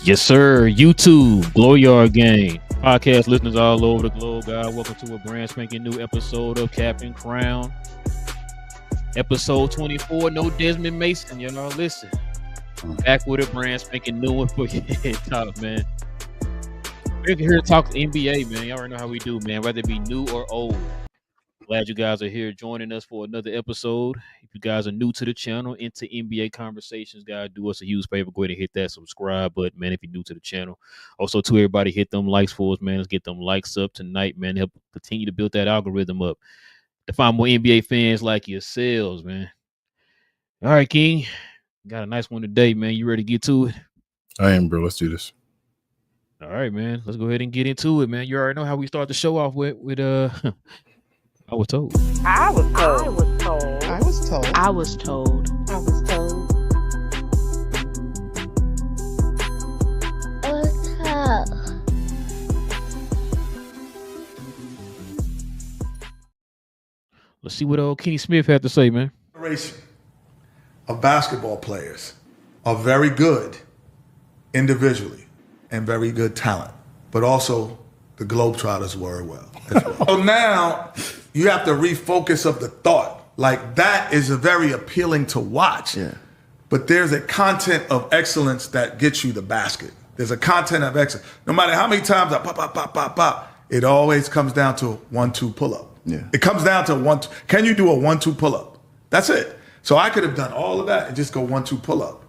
Yes, sir. YouTube, Glow Yard Gang. Podcast listeners all over the globe, guys. Welcome to a brand spanking new episode of Cap and Crown. Episode 24, no Desmond Mason. You know, listen. Back with a brand spanking new one for you. Top, man. We're here to talk NBA, man. Y'all already know how we do, man. Whether it be new or old. Glad you guys are here joining us for another episode. If you guys are new to the channel, into NBA conversations, guys, do us a huge favor. Go ahead and hit that subscribe button, man, if you're new to the channel. Also, to everybody, hit them likes for us, man. Let's get them likes up tonight, man. Help continue to build that algorithm up to find more NBA fans like yourselves, man. All right, King. Got a nice one today, man. You ready to get to it? I am, bro. Let's do this. All right, man. Let's go ahead and get into it, man. You already know how we start the show off with I was told. I was told. I was told. I was told. I was told. I was told. Let's see what old Kenny Smith had to say, man. Generation of basketball players are very good individually and very good talent, but also the Globetrotters were well. So now you have to refocus of the thought. Like, that is a very appealing to watch. Yeah. But there's a content of excellence that gets you the basket. There's a content of excellence. No matter how many times I pop, it always comes down to a 1-2 pull-up. Yeah. It comes down to 1-2. Can you do a 1-2 pull-up? That's it. So I could have done all of that and just go 1-2 pull-up.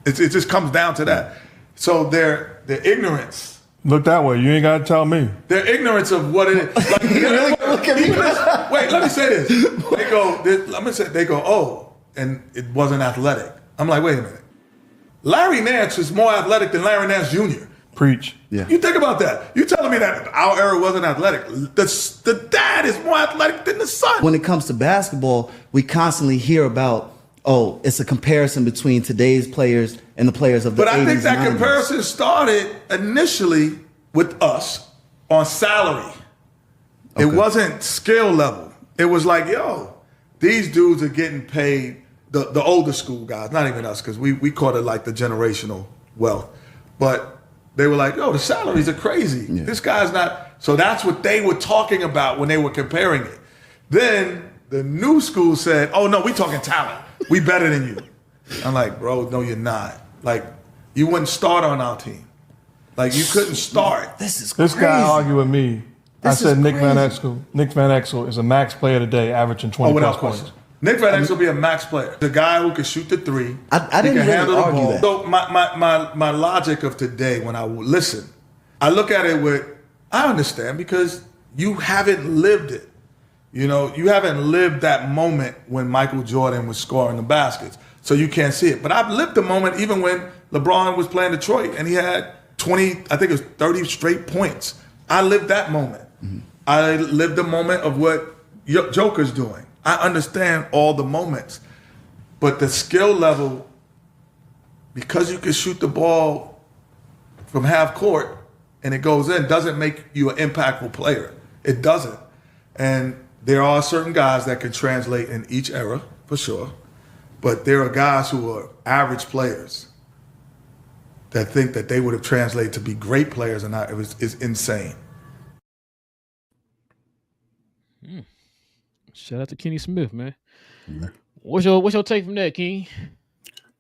It just comes down to that. So their ignorance. Look that way. You ain't got to tell me. Their ignorance of what it is. Like, really look at me. Wait, let me say this. They go, oh, and it wasn't athletic. I'm like, wait a minute. Larry Nance is more athletic than Larry Nance Jr. Preach. Yeah. You think about that. You telling me that our era wasn't athletic. The dad is more athletic than the son. When it comes to basketball, we constantly hear about, oh, it's a comparison between today's players and the players of the 80s. But I think that 90s. comparison started initially with us on salary. Okay. It wasn't skill level. It was like, yo, these dudes are getting paid, the older school guys, not even us, because we caught it like the generational wealth. But they were like, yo, the salaries are crazy. Yeah. This guy's not. So that's what they were talking about when they were comparing it. Then the new school said, oh, no, we talking talent. We better than you. I'm like, bro, no, you're not. Like, you wouldn't start on our team. Like, you couldn't start. This guy argued with me. This I said is Nick Van crazy. Exel is a max player today, averaging 20 Without plus question. points. Nick Van Exel will be a max player. The guy who can shoot the three. I he didn't can really handle the argue ball. that. So my logic of today, when I listen, I look at it with, I understand, because you haven't lived it. You know, you haven't lived that moment when Michael Jordan was scoring the baskets. So you can't see it. But I've lived the moment even when LeBron was playing Detroit and he had 20, I think it was 30 straight points. I lived that moment. Mm-hmm. I lived the moment of what Joker's doing. I understand all the moments. But the skill level, because you can shoot the ball from half court and it goes in, doesn't make you an impactful player. It doesn't. And there are certain guys that can translate in each era, for sure. But there are guys who are average players that think that they would have translated to be great players, and it's insane. Shout out to Kenny Smith, man. Yeah. What's your take from that, King?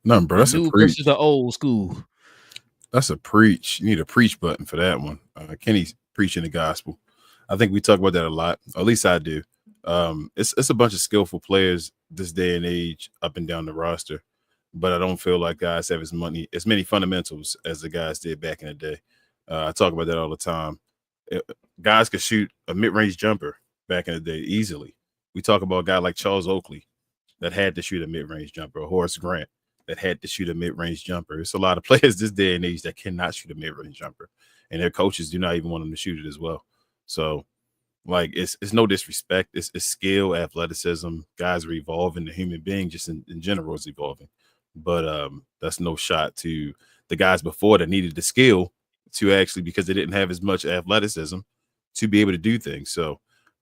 Nothing, bro. That's New a preach. versus the old school. That's a preach. You need a preach button for that one. Kenny's preaching the gospel. I think we talk about that a lot. Or at least I do. It's a bunch of skillful players this day and age up and down the roster, but I don't feel like guys have as many fundamentals as the guys did back in the day. I talk about that all the time. Guys could shoot a mid-range jumper back in the day easily. We talk about a guy like Charles Oakley that had to shoot a mid-range jumper, or Horace Grant that had to shoot a mid-range jumper. It's a lot of players this day and age that cannot shoot a mid-range jumper, and their coaches do not even want them to shoot it as well. So, like, it's no disrespect. It's skill, athleticism. Guys are evolving. The human being just in general is evolving. But that's no shot to the guys before that needed the skill to actually, because they didn't have as much athleticism to be able to do things. So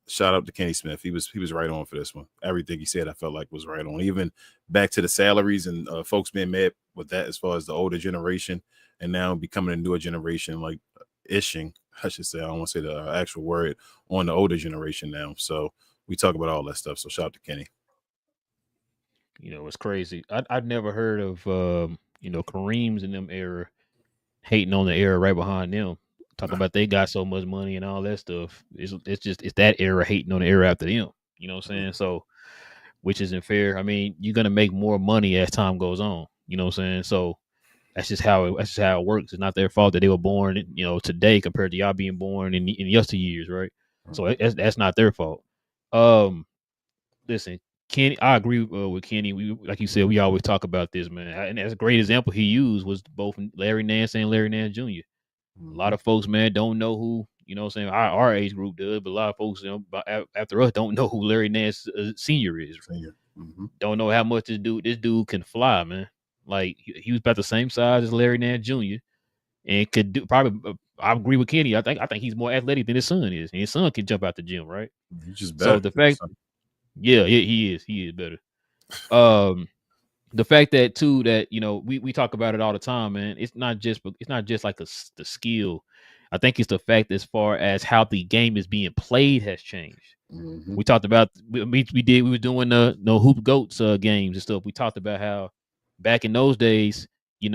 shout out to Kenny Smith. He was right on for this one. Everything he said, I felt like was right on. Even back to the salaries and folks being mad with that as far as the older generation and now becoming a newer generation, like ishing, I should say. I don't want to say the actual word on the older generation now. So we talk about all that stuff. So shout out to Kenny. It's crazy. I'd never heard of Kareem's in them era hating on the era right behind them. Talking about they got so much money and all that stuff. It's that era hating on the era after them. You know what I'm saying? So, which isn't fair. I mean, you're gonna make more money as time goes on. You know what I'm saying? So that's just how it works. It's not their fault that they were born, today compared to y'all being born in yesteryears, right? So that's not their fault. Listen, Kenny, I agree with Kenny. We, like you said, we always talk about this, man. And that's a great example he used was both Larry Nance and Larry Nance Jr. A lot of folks, man, don't know who, what I'm saying, our age group does, but a lot of folks, after us don't know who Larry Nance Sr. is. Senior. Mm-hmm. Don't know how much this dude can fly, man. Like, he was about the same size as Larry Nance Jr. and could do probably. I agree with Kenny. I think he's more athletic than his son is, and his son can jump out the gym, right? He's just better. So the fact, yeah, he is better. The fact that too that we talk about it all the time, man. It's not just like the skill. I think it's the fact as far as how the game is being played has changed. Mm-hmm. We talked about we were doing the hoop goats games and stuff. We talked about how back in those days, it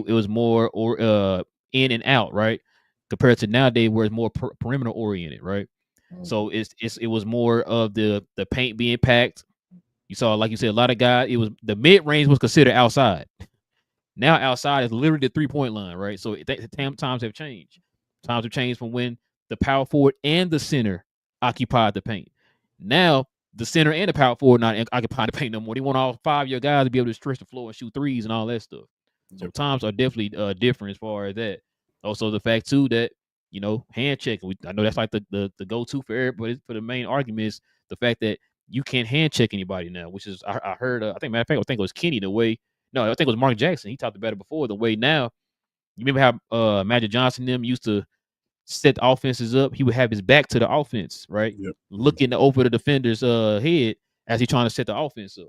was more in and out, right? Compared to nowadays where it's more perimeter oriented, right? Mm-hmm. So it was more of the paint being packed. You saw, like you said, a lot of guys. It was the mid range was considered outside. Now outside is literally the 3-point line, right? So times have changed. Times have changed from when the power forward and the center occupied the paint. Now the center and the power forward not occupying the paint no more. They want all 5 of your guys to be able to stretch the floor and shoot threes and all that stuff. So times are definitely different as far as that. Also, the fact too that hand checking. I know that's like the go-to for everybody, but for the main argument is the fact that you can't hand check anybody now, which is I heard. I think it was Kenny the way. No, I think it was Mark Jackson. He talked about it before. The way now, you remember how Magic Johnson them used to set the offenses up. He would have his back to the offense, right? Yep. Looking over the defender's head as he's trying to set the offense up.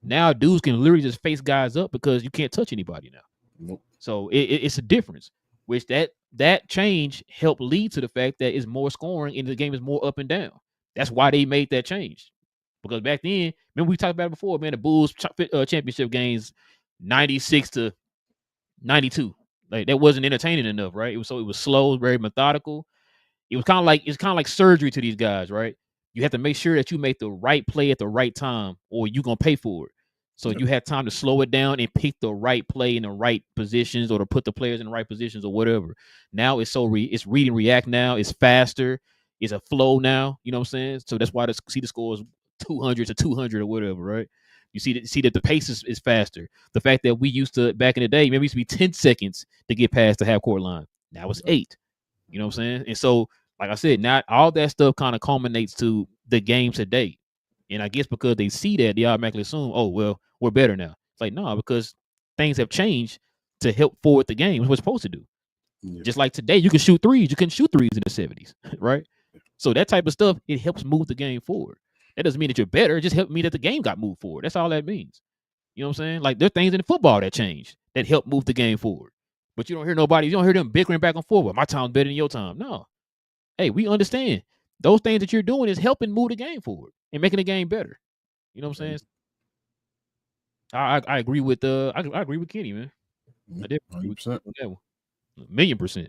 Now dudes can literally just face guys up because you can't touch anybody now. Nope. So it's a difference, which that change helped lead to the fact that it's more scoring and the game is more up and down. That's why they made that change. Because back then, remember we talked about it before, man, the Bulls championship games, 96 to 92. Like that wasn't entertaining enough, right? It was slow, very methodical. It's kind of like surgery to these guys, right? You have to make sure that you make the right play at the right time, or you're gonna pay for it. So you have time to slow it down and pick the right play in the right positions, or to put the players in the right positions, or whatever. Now it's it's read and react. Now it's faster. It's a flow now. You know what I'm saying? So that's why the score is 200 to 200 or whatever, right? You see that the pace is faster. The fact that we used to back in the day, maybe it used to be 10 seconds to get past the half court line. Now it's 8. You know what I'm saying? And so, like I said, not all that stuff kind of culminates to the game today. And I guess because they see that, they automatically assume, oh, well, we're better now. It's like, no, because things have changed to help forward the game. It's what we're supposed to do. Yeah. Just like today, you can shoot threes. You couldn't shoot threes in the 70s, right? So that type of stuff, it helps move the game forward. That doesn't mean that you're better. It just helped me that the game got moved forward. That's all that means. You know what I'm saying? Like, there are things in football that changed that help move the game forward. But you don't hear them bickering back and forth. Well, my time's better than your time. No. Hey, we understand. Those things that you're doing is helping move the game forward and making the game better. You know what I'm saying? I agree with I agree with Kenny, man. I definitely agree with that one. 1,000,000%.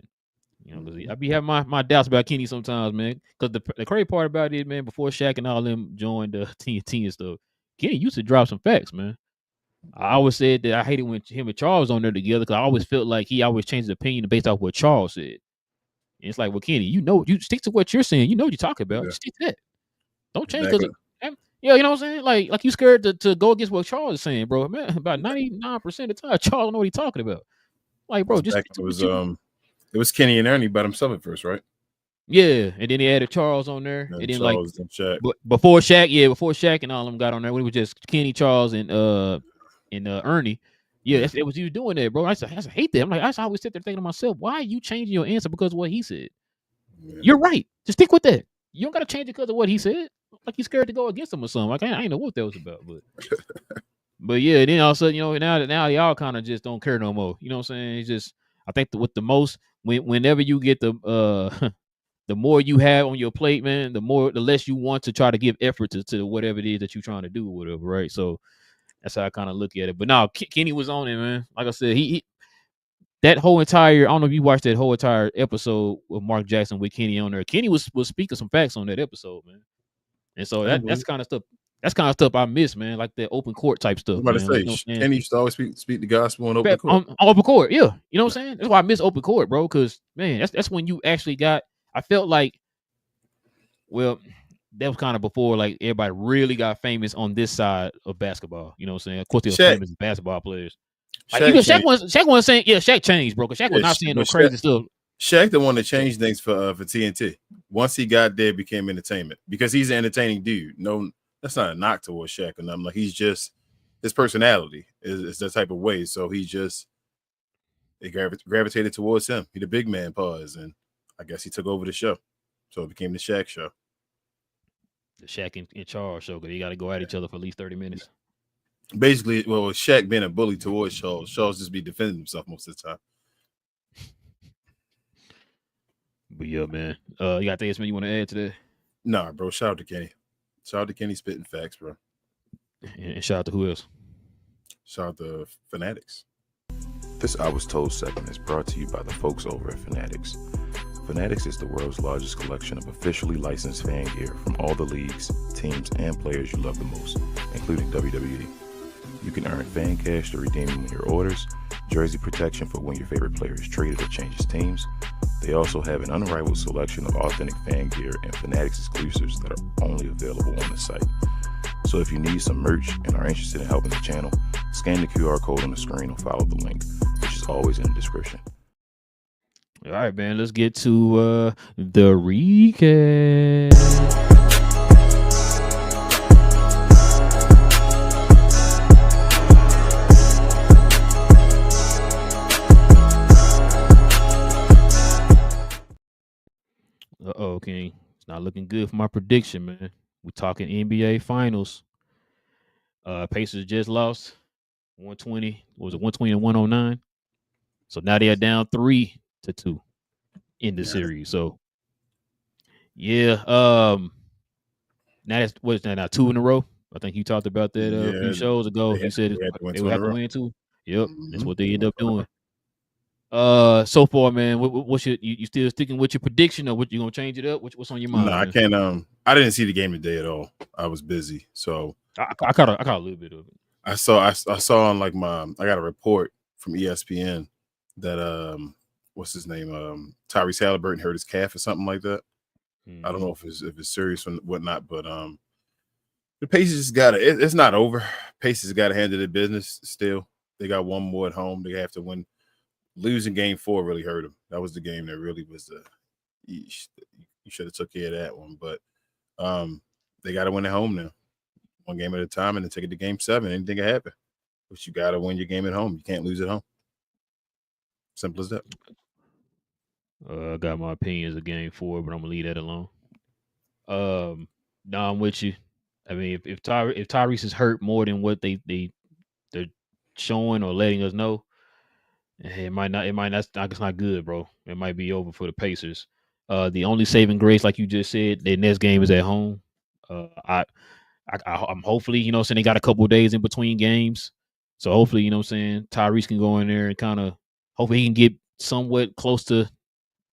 You know, because I be having my doubts about Kenny sometimes, man. Because the crazy part about it, man, before Shaq and all them joined the TNT and stuff, Kenny used to drop some facts, man. I always said that I hated when him and Charles on there together because I always felt like he always changed his opinion based off what Charles said. And it's like, well, Kenny, you stick to what you're saying. You know what you're talking about. Yeah. Just stick to that. Don't change Exactly. because yeah, you know what I'm saying? Like you scared to go against what Charles is saying, bro. Man, about 99% of the time, Charles know what he's talking about. Like, bro, just Back when it was Kenny and Ernie by himself at first, right? yeah, and then he added Charles on there, And and then Charles and Shaq. but before Shaq and all of them got on there, when it was just Kenny, Charles, and Ernie. Yeah, it was you doing that, bro. I hate that. I'm like, I always sit there thinking to myself, why are you changing your answer because of what he said? Yeah. You're right. Just stick with that. You don't got to change it because of what he said. Like you scared to go against him or something. Like I ain't know what that was about, but yeah. Then all of a sudden, you know, now y'all kind of just don't care no more. You know what I'm saying? It's just I think with the most whenever you get the the more you have on your plate, man, the less you want to try to give effort to whatever it is that you're trying to do or whatever, right? So that's how I kind of look at it. But now Kenny was on it, man. Like I said, he that whole entire, I don't know if you watched that whole entire episode with Mark Jackson with Kenny on there. Kenny was speaking some facts on that episode, man. And so that's kind of stuff. That's kind of stuff I miss, man. Like the open court type stuff. I'm about man. to say, Kenny used to always speak the gospel on open court. On open court, yeah. You know what I'm saying? That's why I miss open court, bro. Because man, that's when you actually got. I felt like, well, that was kind of before like everybody really got famous on this side of basketball. You know what I'm saying? Of course, they were famous basketball players. Like even Shaq wasn't saying, yeah, Shaq changed, bro. Because Shaq was not saying no crazy stuff. Shaq the one that changed things for TNT. Once he got there, it became entertainment because he's an entertaining dude. No, that's not a knock towards Shaq or nothing. Like he's just his personality is that type of way. So he just gravitated towards him. He the big man pause, and I guess he took over the show. So it became the Shaq show. The Shaq in Charles show because they got to go at each other for at least 30 minutes. Basically, well, Shaq being a bully towards Charles just be defending himself most of the time. But yeah, man. You got anything else, man, you want to add to that? Nah, bro. Shout out to Kenny. Shout out to Kenny spitting facts, bro. And shout out to who else? Shout out to Fanatics. This I Was Told segment is brought to you by the folks over at Fanatics. Fanatics is the world's largest collection of officially licensed fan gear from all the leagues, teams, and players you love the most, including WWE. You can earn fan cash to redeem when your orders, jersey protection for when your favorite player is traded or changes teams. They also have an unrivaled selection of authentic fan gear and Fanatics exclusives that are only available on the site. So if you need some merch and are interested in helping the channel, scan the QR code on the screen or follow the link, which is always in the description. All right, man. Let's get to the recap. King. It's not looking good for my prediction, man. We're talking NBA Finals. Pacers just lost 120. What was it, 120 and 109? So now they are down 3-2 in the series. So yeah, now that's what's that now 2 in a row. I think you talked about that a few shows ago. You said they would have to win 2. Yep, that's what they end up doing. So far, man, what's you still sticking with your prediction, or what you gonna change it up? What's on your mind? No, I can't. I didn't see the game today at all. I was busy, so I caught a little bit of it. I saw on like I got a report from ESPN that what's his name, Tyrese Halliburton hurt his calf or something like that. I don't know if it's serious or whatnot, but the Pacers it's not over. Pacers got to handle their business still. They got one more at home. They have to win. Losing game 4 really hurt them. That was the game that really was you should have took care of that one. But they got to win at home now. One game at a time and then take it to game 7. Anything can happen. But you got to win your game at home. You can't lose at home. Simple as that. I got my opinions of game 4, but I'm going to leave that alone. No, I'm with you. I mean, if Tyrese is hurt more than what they're showing or letting us know, it's not good, bro. It might be over for the Pacers. The only saving grace, like you just said, their next game is at home. I'm hopefully, you know what I'm saying, they got a couple of days in between games. So hopefully, you know what I'm saying, Tyrese can go in there and kind of hopefully he can get somewhat close to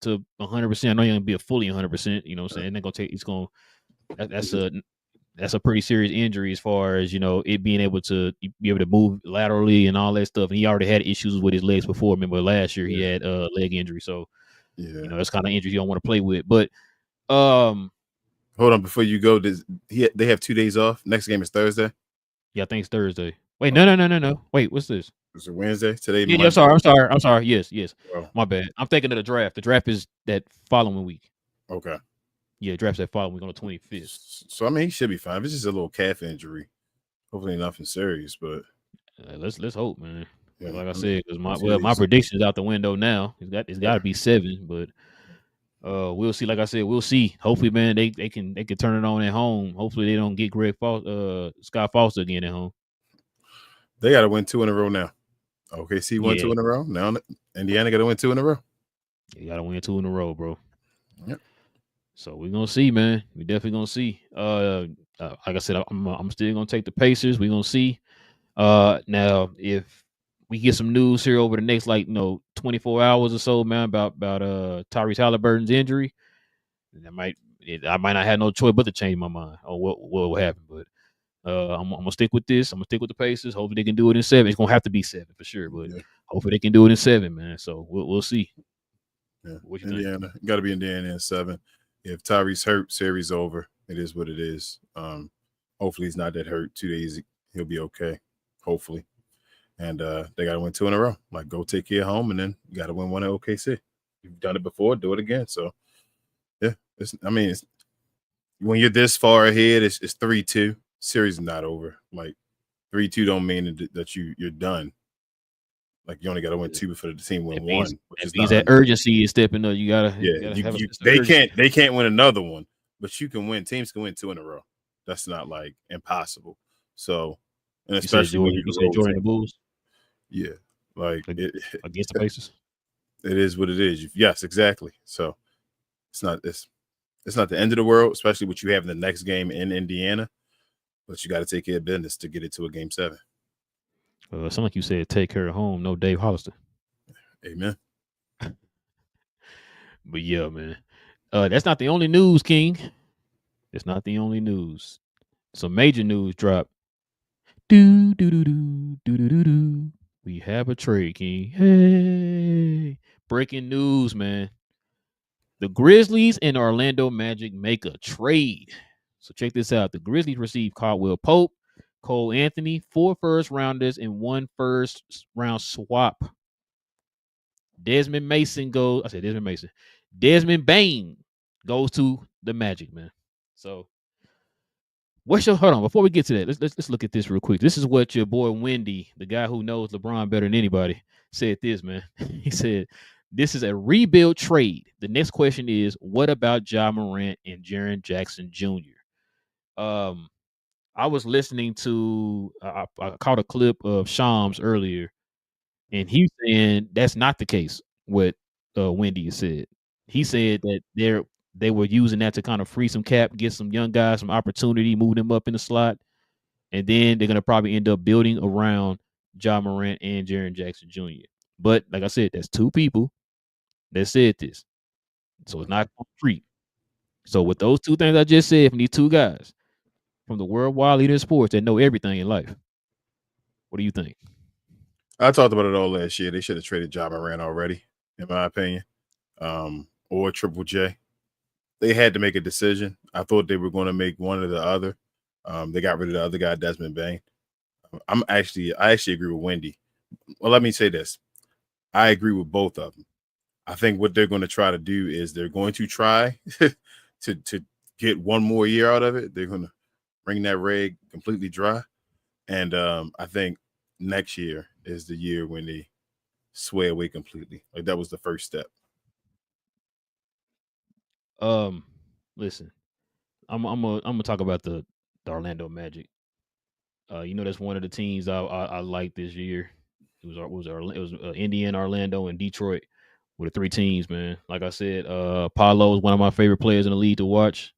to 100%. I know he ain't gonna be a fully 100%. You know what I'm saying? They're gonna take. It's gonna. That's a pretty serious injury as far as it being able to be able to move laterally and all that stuff. And he already had issues with his legs before. Remember last year he had a leg injury, so that's kind of injury you don't want to play with. But hold on before you go. They have 2 days off? Next game is Thursday. Yeah, I think it's Thursday. Wait, no. Wait, what's this? Is it Wednesday today? Yeah, I'm sorry. Yes. Oh. My bad. I'm thinking of the draft. The draft is that following week. Okay. Yeah, draft's that following week on the 25th. So I mean, he should be fine. If it's just a little calf injury, hopefully nothing serious. But let's hope, man. Yeah, like I said, because my prediction is out the window now. It's got to be 7, but we'll see. Like I said, we'll see. Hopefully, man, they can turn it on at home. Hopefully, they don't get Scott Foster again at home. They got to win 2 in a row now. OKC won 2 in a row. Now Indiana got to win 2 in a row. You got to win 2 in a row, bro. Yep. So we're gonna see, man. We definitely gonna see. Like I said, I'm still gonna take the Pacers. We're gonna see. Now if we get some news here over the next 24 hours or so, man, about Tyrese Halliburton's injury, I might not have no choice but to change my mind on what will happen. But I'm gonna stick with this. I'm gonna stick with the Pacers. Hopefully they can do it in 7. It's gonna have to be 7 for sure, but hopefully they can do it in 7, man. So we'll see. Yeah, what you Indiana got to be Indiana in 7. If Tyrese hurt, series over. It is what it is. Hopefully he's not that hurt. 2 days, he'll be okay. Hopefully, and they got to win 2 in a row. Like, go take care of home, and then you got to win 1 at OKC. You've done it before, do it again. So, yeah, when you're this far ahead, it's 3-2. Series is not over. Like 3-2 don't mean that you're done. Like, you only got to win 2 before the team win 1. It means that urgency is stepping up. You gotta. They can't win another one, but you can win. Teams can win 2 in a row. That's not like impossible. So, and especially when you join the Bulls. Yeah, like against the Pacers. It is what it is. Yes, exactly. So it's not the end of the world, especially what you have in the next game in Indiana. But you got to take care of business to get it to a game 7. Sound like you said, take care of home. No Dave Hollister. Amen. But yeah, man. That's not the only news, King. It's not the only news. Some major news dropped. We have a trade, King. Hey. Breaking news, man. The Grizzlies and Orlando Magic make a trade. So check this out. The Grizzlies received Caldwell Pope, Cole Anthony, 4 first-rounders, and 1 first-round swap. Desmond Bain goes to the Magic, man. So, hold on, before we get to that, let's look at this real quick. This is what your boy Wendy, the guy who knows LeBron better than anybody, said this, man. He said, this is a rebuild trade. The next question is, what about Ja Morant and Jaren Jackson Jr.? I was listening to I caught a clip of Shams earlier, and he's saying that's not the case. What Wendy said. He said that they were using that to kind of free some cap, get some young guys some opportunity, move them up in the slot, and then they're gonna probably end up building around Ja Morant and Jaren Jackson Jr. But like I said, that's 2 people that said this, so it's not concrete. So with those 2 things I just said from these 2 guys, from the worldwide leader in sports that know everything in life. What do you think? I talked about it all last year. They should have traded Ja Morant already, in my opinion, or Triple J. They had to make a decision. I thought they were going to make one or the other. They got rid of the other guy, Desmond Bain. I actually agree with Wendy. Well, let me say this. I agree with both of them. I think what they're going to try to do is they're going to try to get 1 more year out of it. They're going to wring that rag completely dry. And I think next year is the year when they sway away completely. Like, that was the first step. Listen, I'm gonna talk about the Orlando Magic. That's one of the teams I like this year. It was Indiana, Orlando, and Detroit were the 3 teams, man. Like I said, Paolo is one of my favorite players in the league to watch.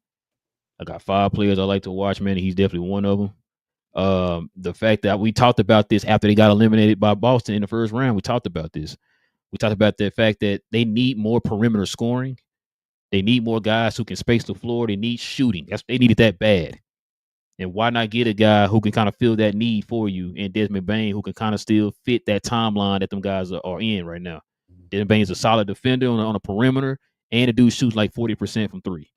I got 5 players I like to watch, man, and he's definitely one of them. The fact that we talked about this after they got eliminated by Boston in the first round, we talked about this. We talked about the fact that they need more perimeter scoring. They need more guys who can space the floor. They need shooting. They needed that bad. And why not get a guy who can kind of fill that need for you in Desmond Bane, who can kind of still fit that timeline that them guys are in right now. Desmond Bane's a solid defender on a perimeter, and the dude shoots like 40% from three.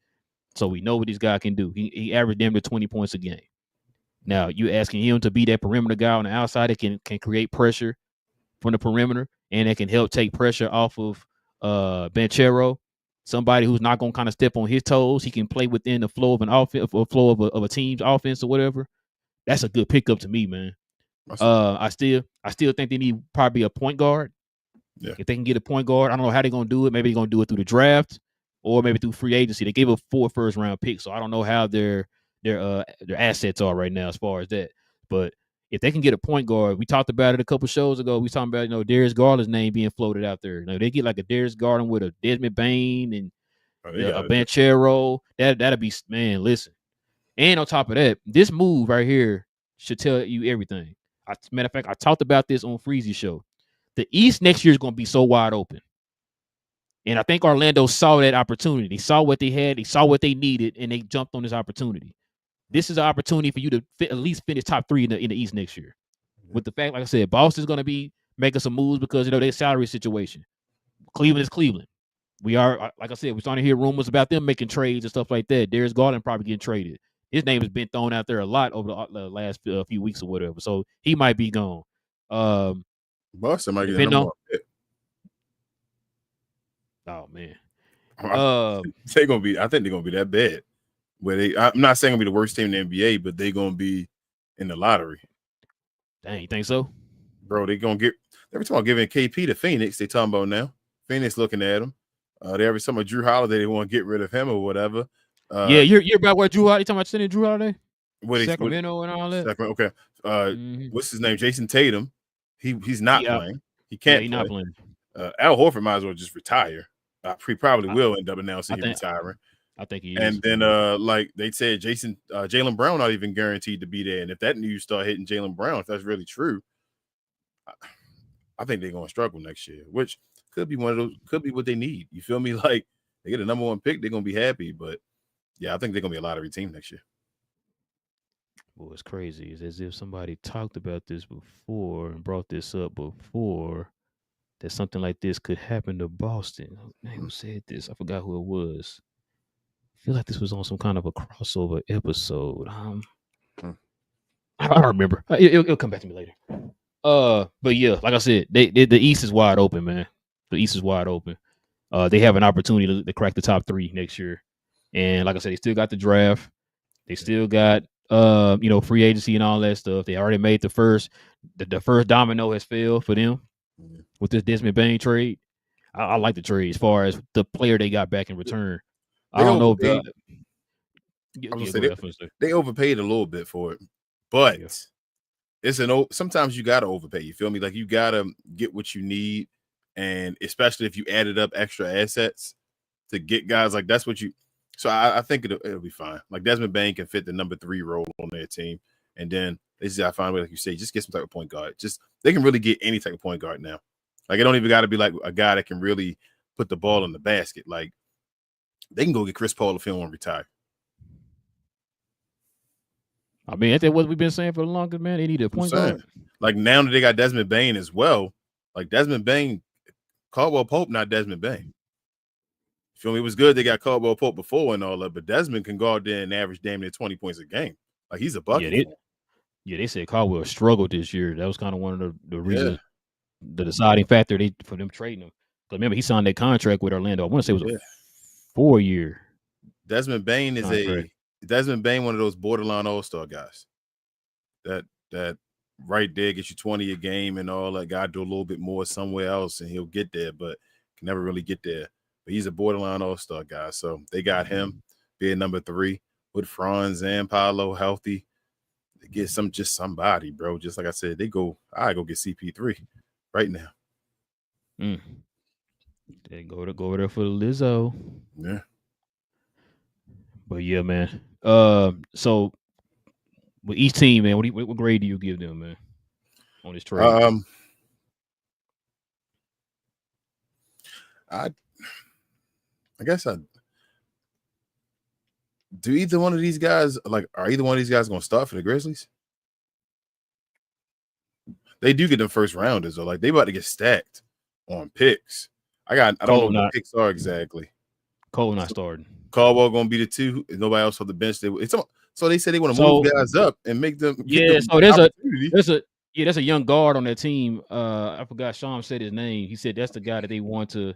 So we know what this guy can do. He averaged damn near 20 points a game. Now, you asking him to be that perimeter guy on the outside that can create pressure from the perimeter, and that can help take pressure off of Banchero, somebody who's not going to kind of step on his toes. He can play within the flow of an offense, or flow of a team's offense or whatever. That's a good pickup to me, man. I still think they need probably a point guard. Yeah. If they can get a point guard, I don't know how they're going to do it. Maybe they're going to do it through the draft or maybe through free agency. They gave up 4 first-round picks, so I don't know how their assets are right now as far as that. But if they can get a point guard, we talked about it a couple shows ago. We talking about, Darius Garland's name being floated out there. They get like a Darius Garland with a Desmond Bane and a Banchero. That'll be, man, listen. And on top of that, this move right here should tell you everything. Matter of fact, I talked about this on Freezy's show. The East next year is going to be so wide open. And I think Orlando saw that opportunity. They saw what they had. They saw what they needed, and they jumped on this opportunity. This is an opportunity for you to at least finish top 3 in the East next year. With the fact, like I said, Boston's going to be making some moves because, their salary situation. Cleveland is Cleveland. We are, like I said, we're starting to hear rumors about them making trades and stuff like that. Darius Garland probably getting traded. His name has been thrown out there a lot over the last few weeks or whatever. So he might be gone. Boston might get a number 1 pick. Oh, man. I think they're gonna be that bad. I'm not saying gonna be the worst team in the NBA, but they're gonna be in the lottery. Dang, you think so? Bro, they're gonna get every time I'm giving KP to Phoenix, they talking about now. Phoenix looking at him. Every time Drew Holiday, they want to get rid of him or whatever. Yeah, you're about where Drew Holiday. You talking about sending Drew Holiday? Sacramento and all that. Okay. What's his name? Jason Tatum. He's not playing. He can't. He's not playing. Al Horford might as well just retire. He probably will end up announcing he's retiring. I think he is. And then, like they said, Jaylen Brown not even guaranteed to be there. And if that news start hitting Jaylen Brown, if that's really true, I think they're going to struggle next year, which could be could be what they need. You feel me? Like they get a number 1 pick, they're going to be happy. But yeah, I think they're going to be a lottery team next year. What's crazy is as if somebody talked about this before and brought this up before, that something like this could happen to Boston. Who said this? I forgot who it was. I feel like this was on some kind of a crossover episode. I don't remember. It'll come back to me later. But yeah, like I said, the East is wide open, man. The East is wide open. They have an opportunity to crack the top 3 next year. And like I said, they still got the draft. They still got free agency and all that stuff. They already made the first domino has failed for them with this Desmond Bane trade. I like the trade as far as the player they got back in return. I don't know. They overpaid a little bit for it, but sometimes you gotta overpay. You feel me? Like you gotta get what you need, and especially if you added up extra assets to get guys like that's what you. So I think it'll be fine. Like Desmond Bane can fit the number 3 role on their team, and then they just gotta find a way, like you say, just get some type of point guard. Just they can really get any type of point guard now. Like it don't even got to be like a guy that can really put the ball in the basket. Like they can go get Chris Paul if he don't want to retire. I mean, that's what we've been saying for the longest, man. They need a point guard. Like now that they got Desmond Bane as well, like Desmond Bane, Caldwell Pope, not Desmond Bane. Feel me? It was good they got Caldwell Pope before and all that, but Desmond can go out there and average damn near 20 points a game. Like he's a bucket. Yeah, they said Caldwell struggled this year. That was kind of one of the reasons, the deciding factor for them trading him. Because remember, he signed that contract with Orlando. I want to say it was a 4-year. Desmond Bane is Desmond Bane, one of those borderline all-star guys. That right there gets you 20 a game and all that. Guy do a little bit more somewhere else and he'll get there, but can never really get there. But he's a borderline all-star guy. So they got him being number 3 with Franz and Paolo healthy. They get somebody, bro. Just like I said, I go get CP3 right now. They go there for the Lizzo. Yeah. But yeah, man. So with each team, man, what grade do you give them, man, on this trade? I guess I do. Either one of these guys, are either one of these guys going to start for the Grizzlies? They do get them first rounders, though. Like, they about to get stacked on picks. I don't know what the picks are exactly. Cole not starting. Caldwell going to be the 2. Nobody else on the bench. So they said they want to move guys up and make them. So there's a young guard on that team. I forgot Sean said his name. He said that's the guy that they want to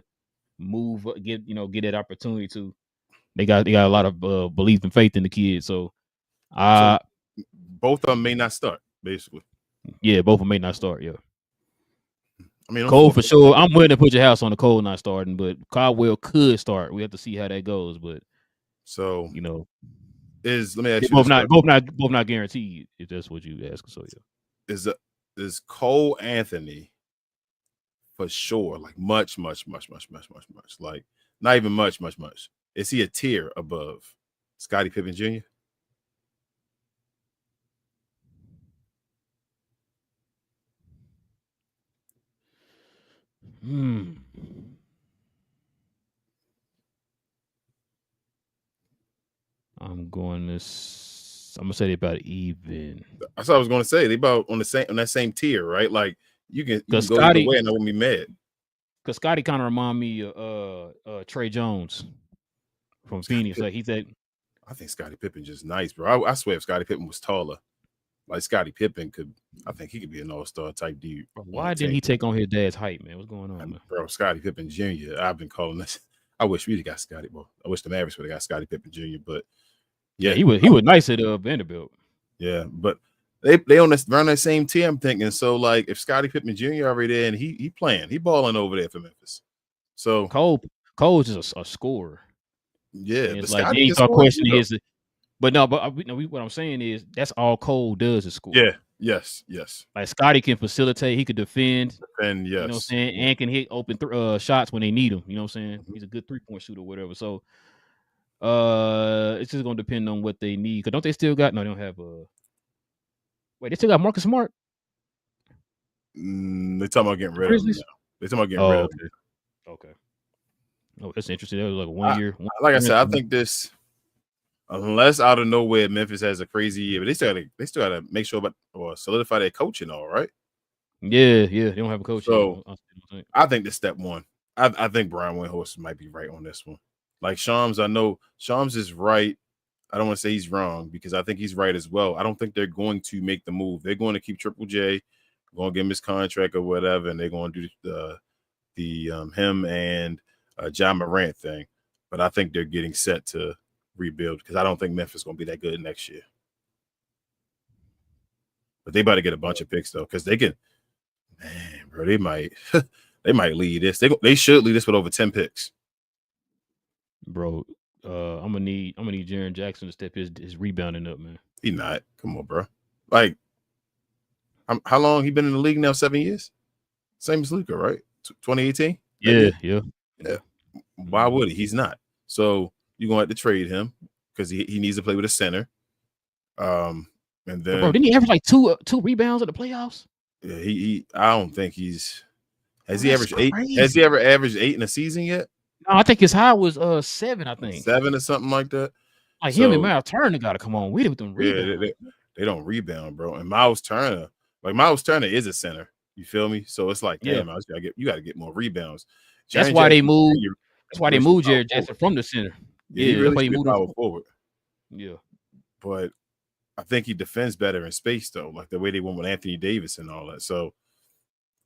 move, get that opportunity to. They got a lot of belief and faith in the kid. So both of them may not start, basically. Yeah, both of them may not start. Yeah. I mean, Cole for sure. I'm willing to put your house on the Cole not starting, but Caldwell could start. We have to see how that goes. But so let me ask you, both not guaranteed if that's what you ask. So yeah, is Cole Anthony for sure like much, like not even much. Is he a tier above Scottie Pippen Jr.? I'm gonna say they about even. That's what I was gonna say. They about on that same tier, right? Like you can go Scotty, either way, and I wouldn't be mad. Because Scotty kind of remind me of Trey Jones from Phoenix. Like he said, I think Scottie Pippen just nice, bro. I swear, if Scottie Pippen was taller, like Scottie Pippen I think he could be an all-star type dude. Why didn't he take on his dad's height, man? What's going on, man? Bro, Scottie Pippen Jr. I've been calling this. I wish we'd have got Scottie. Well, I wish the Mavericks would have got Scottie Pippen Jr. But yeah, he was nice at Vanderbilt. Yeah, but they on this around that same tier. I'm thinking so. Like if Scottie Pippen Jr. already there and he playing, he balling over there for Memphis. So Cole is just a scorer. Yeah, it's like they start questioning his. But what I'm saying is that's all Cole does is score. Yeah. Yes. Like Scotty can facilitate, he could defend. And yes, you know what I'm saying, and can hit open shots when they need him. You know what I'm saying? He's a good 3-point shooter, or whatever. So, it's just gonna depend on what they need. Cause don't they still got? No, they don't have Wait, they still got Marcus Smart. They talking about getting rid of him. They talking about getting rid of him. Okay. Oh, that's interesting. That was like a 1 year. Like I said, I think this. Unless out of nowhere Memphis has a crazy year, but they still gotta make sure about or solidify their coaching, all right? Yeah, they don't have a coach. So I think this step one. I think Brian Windhorst might be right on this one. Like Shams, I know Shams is right. I don't want to say he's wrong because I think he's right as well. I don't think they're going to make the move. They're going to keep Triple J, going to give him his contract or whatever, and they're going to do the him and John Morant thing. But I think they're getting set to rebuild because I don't think Memphis is going to be that good next year. But they about to get a bunch of picks though, because they can. Man, bro, they might lead this. They should lead this with over 10 picks. Bro, I'm gonna need Jaren Jackson to step his rebounding up, man. He not. Come on, bro. Like, how long he been in the league now? 7 years. Same as Luka, right? 2018. Yeah. Why would he? He's not. So you're gonna have to trade him because he needs to play with a center. And then, bro, didn't he average like two rebounds in the playoffs? Yeah, he. I don't think he's. Has he averaged 8? Has he ever averaged 8 in a season yet? No, I think his high was 7. I think 7 or something like that. Like him and Miles Turner got to come on with them rebounds. Yeah, they don't rebound, bro. And Miles Turner is a center. You feel me? So it's like, damn, you got to get more rebounds. That's why they moved. That's why they moved Jared Jackson from the center. Yeah, he moved power forward. Yeah, but I think he defends better in space though, like the way they went with Anthony Davis and all that. So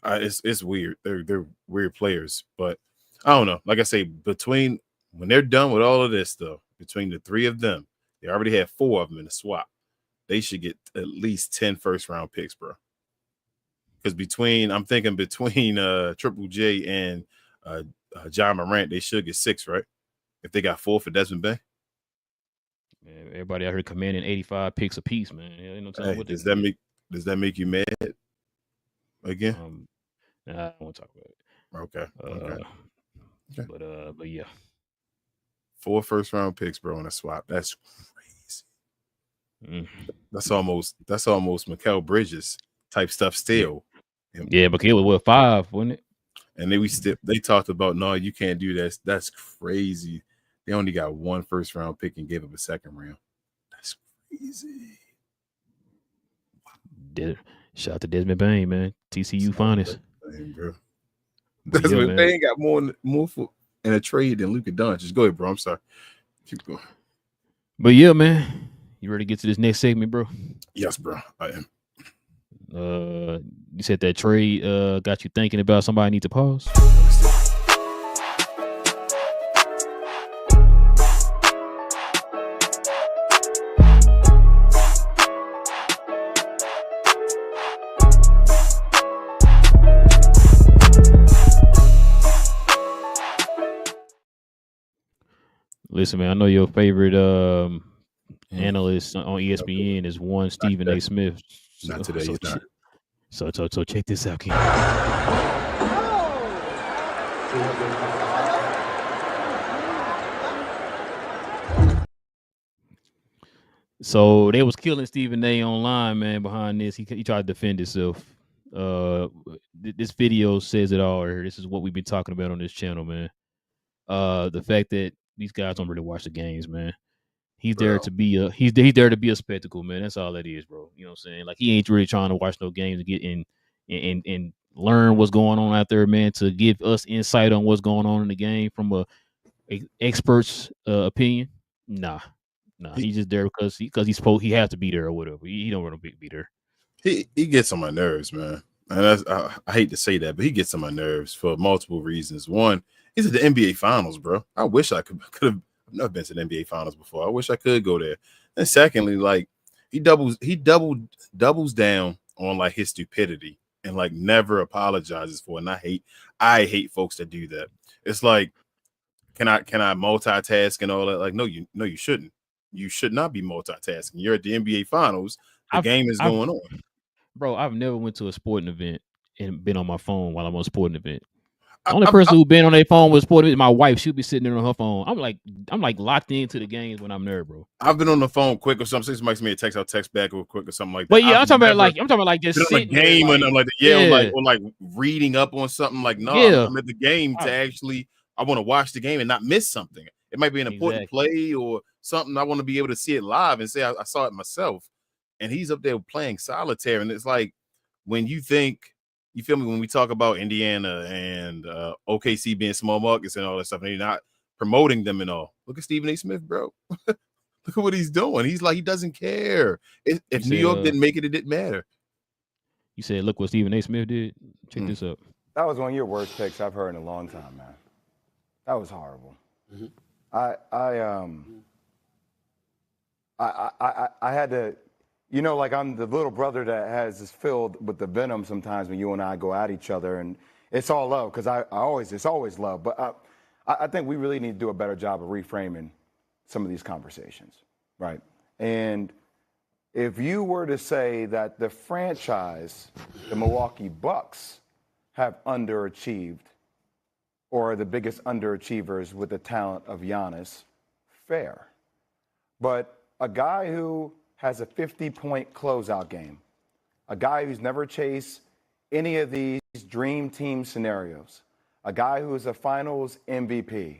it's weird. They're weird players, but I don't know. Like I say, when they're done with all of this though, between the 3 of them, they already have 4 of them in the swap. They should get at least 10 first-round picks, bro. Because between Triple J and John Morant, they should get 6, right? If they got 4 for Desmond Bay. Man, everybody out here commanding 85 picks a piece, man. You know hey, does that make you mad again? Nah, I don't want to talk about it. Okay. But yeah. 4 first-round picks, bro, in a swap. That's crazy. That's almost Mikal Bridges type stuff still. Yeah, but it was 5, wasn't it? And they talked about, no, you can't do that. That's crazy. They only got 1 first-round pick and gave up a second round. That's crazy. Shout out to Desmond Bain, man. TCU finest. Bro. Desmond Bain got more in a trade than Luka Doncic. Go ahead, bro. I'm sorry. Keep going. But yeah, man. You ready to get to this next segment, bro? Yes, bro. I am. You said that trade got you thinking about somebody need to pause. Listen, man, I know your favorite analyst on ESPN is one Stephen A. Smith. Not today. He's not. So check this out, King. So they was killing Stephen A. online, man. Behind this, he tried to defend himself. This video says it all. This is what we've been talking about on this channel, man. The fact that these guys don't really watch the games, man. He's there to be a spectacle, man. That's all that is, bro. You know what I'm saying? Like, he ain't really trying to watch no games and get in and learn what's going on out there, man, to give us insight on what's going on in the game from a expert's opinion. Nah. He's just there because he has to be there or whatever. He don't want to be there. He gets on my nerves, man. And I hate to say that, but he gets on my nerves for multiple reasons. One, he's at the NBA Finals, bro. I wish I could have. I've never been to the NBA Finals before. I wish I could go there. And secondly, like, he doubles down on like his stupidity and like never apologizes for it. And I hate folks that do that. It's like, can I multitask and all that? Like, no, you shouldn't. You should not be multitasking. You're at the NBA Finals. The game is going on. Bro, I've never went to a sporting event and been on my phone while I'm on a sporting event. The only person who's been on their phone with sporting event is my wife. She'll be sitting there on her phone. I'm like locked into the games when I'm there, bro. I've been on the phone quick or something. Somebody sends me a text, I'll text back real quick or something like that. But yeah, I'm talking about like just sitting on a game there, and I'm like, or like reading up on something. Like, no, yeah. I'm at the game to actually, I want to watch the game and not miss something. It might be an important play or something. I want to be able to see it live and say I saw it myself. And he's up there playing solitaire. And it's like, when you think, you feel me, when we talk about Indiana and OKC being small markets and all that stuff, and you're not promoting them and all. Look at Stephen A. Smith, bro. Look at what he's doing. He's like, he doesn't care. If New York didn't make it, it didn't matter. You said, look what Stephen A. Smith did. Check this out. That was one of your worst picks I've heard in a long time, man. That was horrible. Mm-hmm. I had to, you know, like, I'm the little brother that has this filled with the venom sometimes when you and I go at each other, and it's all love because it's always love. But I think we really need to do a better job of reframing some of these conversations, right? And if you were to say that the franchise, the Milwaukee Bucks, have underachieved or are the biggest underachievers with the talent of Giannis, fair. But a guy who has a 50-point closeout game, a guy who's never chased any of these dream team scenarios, a guy who is a finals MVP,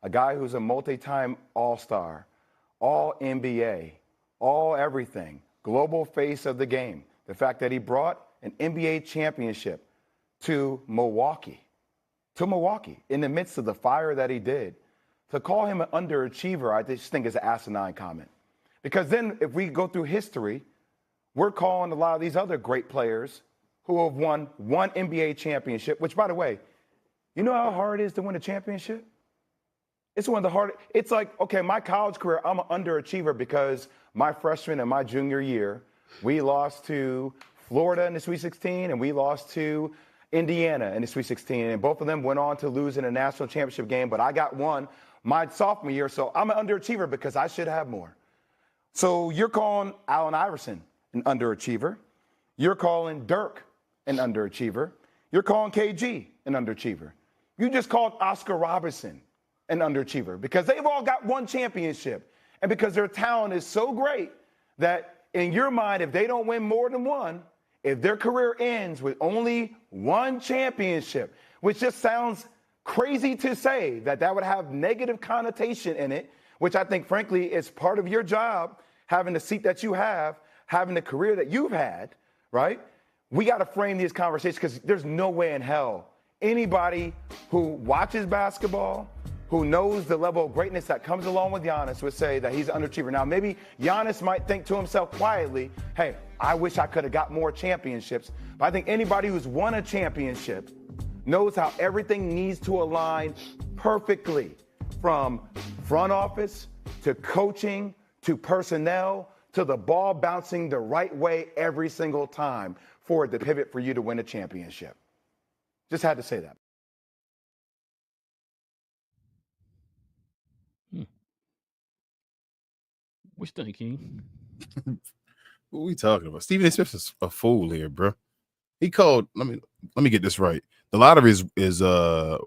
a guy who's a multi-time all-star, all NBA, all everything, global face of the game, the fact that he brought an NBA championship to Milwaukee in the midst of the fire that he did, to call him an underachiever, I just think is an asinine comment. Because then if we go through history, we're calling a lot of these other great players who have won one NBA championship, which, by the way, you know how hard it is to win a championship? It's one of the hardest. It's like, okay, my college career, I'm an underachiever because my freshman and my junior year, we lost to Florida in the Sweet 16 and we lost to Indiana in the Sweet 16. And both of them went on to lose in a national championship game, but I got one my sophomore year, so I'm an underachiever because I should have more. So you're calling Allen Iverson an underachiever. You're calling Dirk an underachiever. You're calling KG an underachiever. You just called Oscar Robertson an underachiever because they've all got one championship and because their talent is so great that in your mind, if they don't win more than one, if their career ends with only one championship, which just sounds crazy to say that would have negative connotation in it, which I think, frankly, is part of your job, having the seat that you have, having the career that you've had, right? We got to frame these conversations because there's no way in hell anybody who watches basketball, who knows the level of greatness that comes along with Giannis, would say that he's an underachiever. Now, maybe Giannis might think to himself quietly, hey, I wish I could have got more championships. But I think anybody who's won a championship knows how everything needs to align perfectly, from front office to coaching to personnel to the ball bouncing the right way every single time for it to pivot for you to win a championship. Just had to say that. What you think, King? What are we talking about? Stephen A. Smith is a fool here, bro. He called. Let me get this right. The lottery is the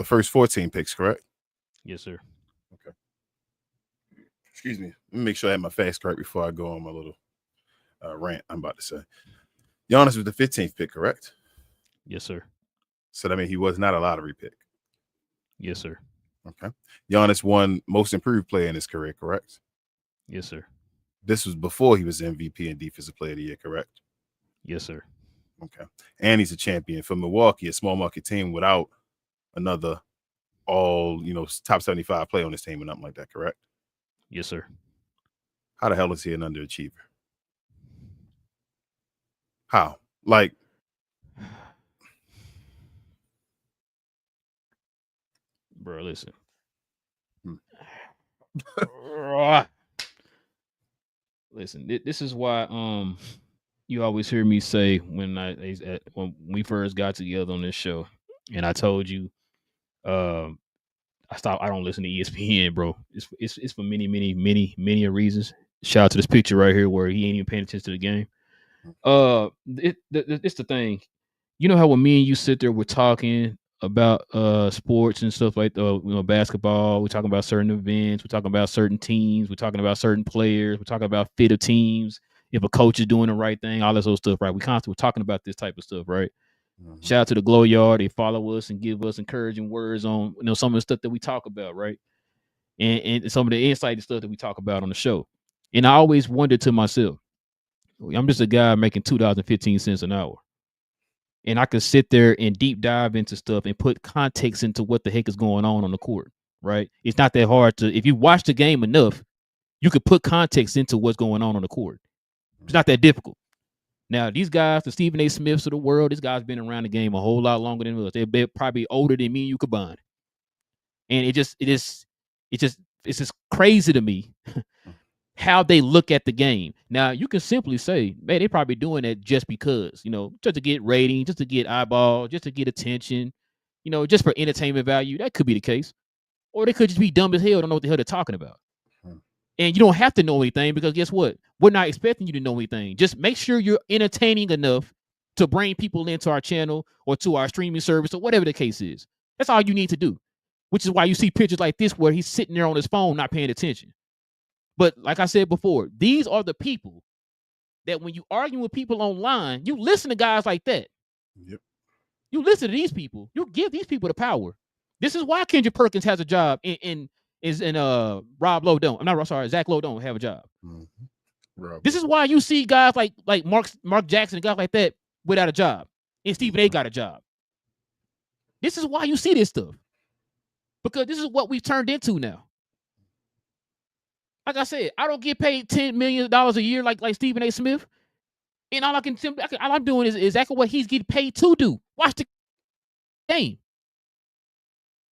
first 14 picks, correct? Yes, sir. Okay. Excuse me. Let me make sure I have my facts correct before I go on my little rant I'm about to say. Giannis was the 15th pick, correct? Yes, sir. So that means he was not a lottery pick. Yes, sir. Okay. Giannis won most improved player in his career, correct? Yes, sir. This was before he was MVP and defensive player of the year, correct? Yes, sir. Okay. And he's a champion for Milwaukee, a small market team without another top 75 player on his team or nothing like that, correct? Yes, sir. How the hell is he an underachiever? How? Like, bro, listen. Listen, this is why you always hear me say when we first got together on this show, and I told you I don't listen to ESPN, bro. It's for many reasons. Shout out to this picture right here where he ain't even paying attention to the game. It's the thing. You know how when me and you sit there, we're talking about sports and stuff like basketball. We're talking about certain events. We're talking about certain teams. We're talking about certain players. We're talking about fit of teams. If a coach is doing the right thing, all this other stuff, right? We're talking about this type of stuff, right? Mm-hmm. Shout out to the Glow Yard. They follow us and give us encouraging words on some of the stuff that we talk about, right? And some of the insight and stuff that we talk about on the show. And I always wondered to myself, I'm just a guy making $2.15 an hour. And I could sit there and deep dive into stuff and put context into what the heck is going on the court, right? It's not that hard if you watch the game enough, you could put context into what's going on the court. It's not that difficult. Now, these guys, the Stephen A. Smiths of the world, these guys been around the game a whole lot longer than us. They're probably older than me and you combined. And it's just crazy to me how they look at the game. Now, you can simply say, man, they probably doing it just because, just to get ratings, just to get eyeballs, just to get attention, just for entertainment value. That could be the case. Or they could just be dumb as hell, don't know what the hell they're talking about. And you don't have to know anything because guess what? We're not expecting you to know anything. Just make sure you're entertaining enough to bring people into our channel or to our streaming service or whatever the case is. That's all you need to do, which is why you see pictures like this where he's sitting there on his phone not paying attention. But like I said before, these are the people that when you argue with people online, you listen to guys like that. Yep. You listen to these people. You give these people the power. This is why Kendrick Perkins has a job and Rob Lowe don't. Zach Lowe don't have a job. Mm-hmm. This is why you see guys like Mark Jackson and guys like that without a job. And Stephen A. got a job. This is why you see this stuff. Because this is what we've turned into now. Like I said, I don't get paid $10 million a year like Stephen A. Smith. And all I'm doing is exactly what he's getting paid to do. Watch the game.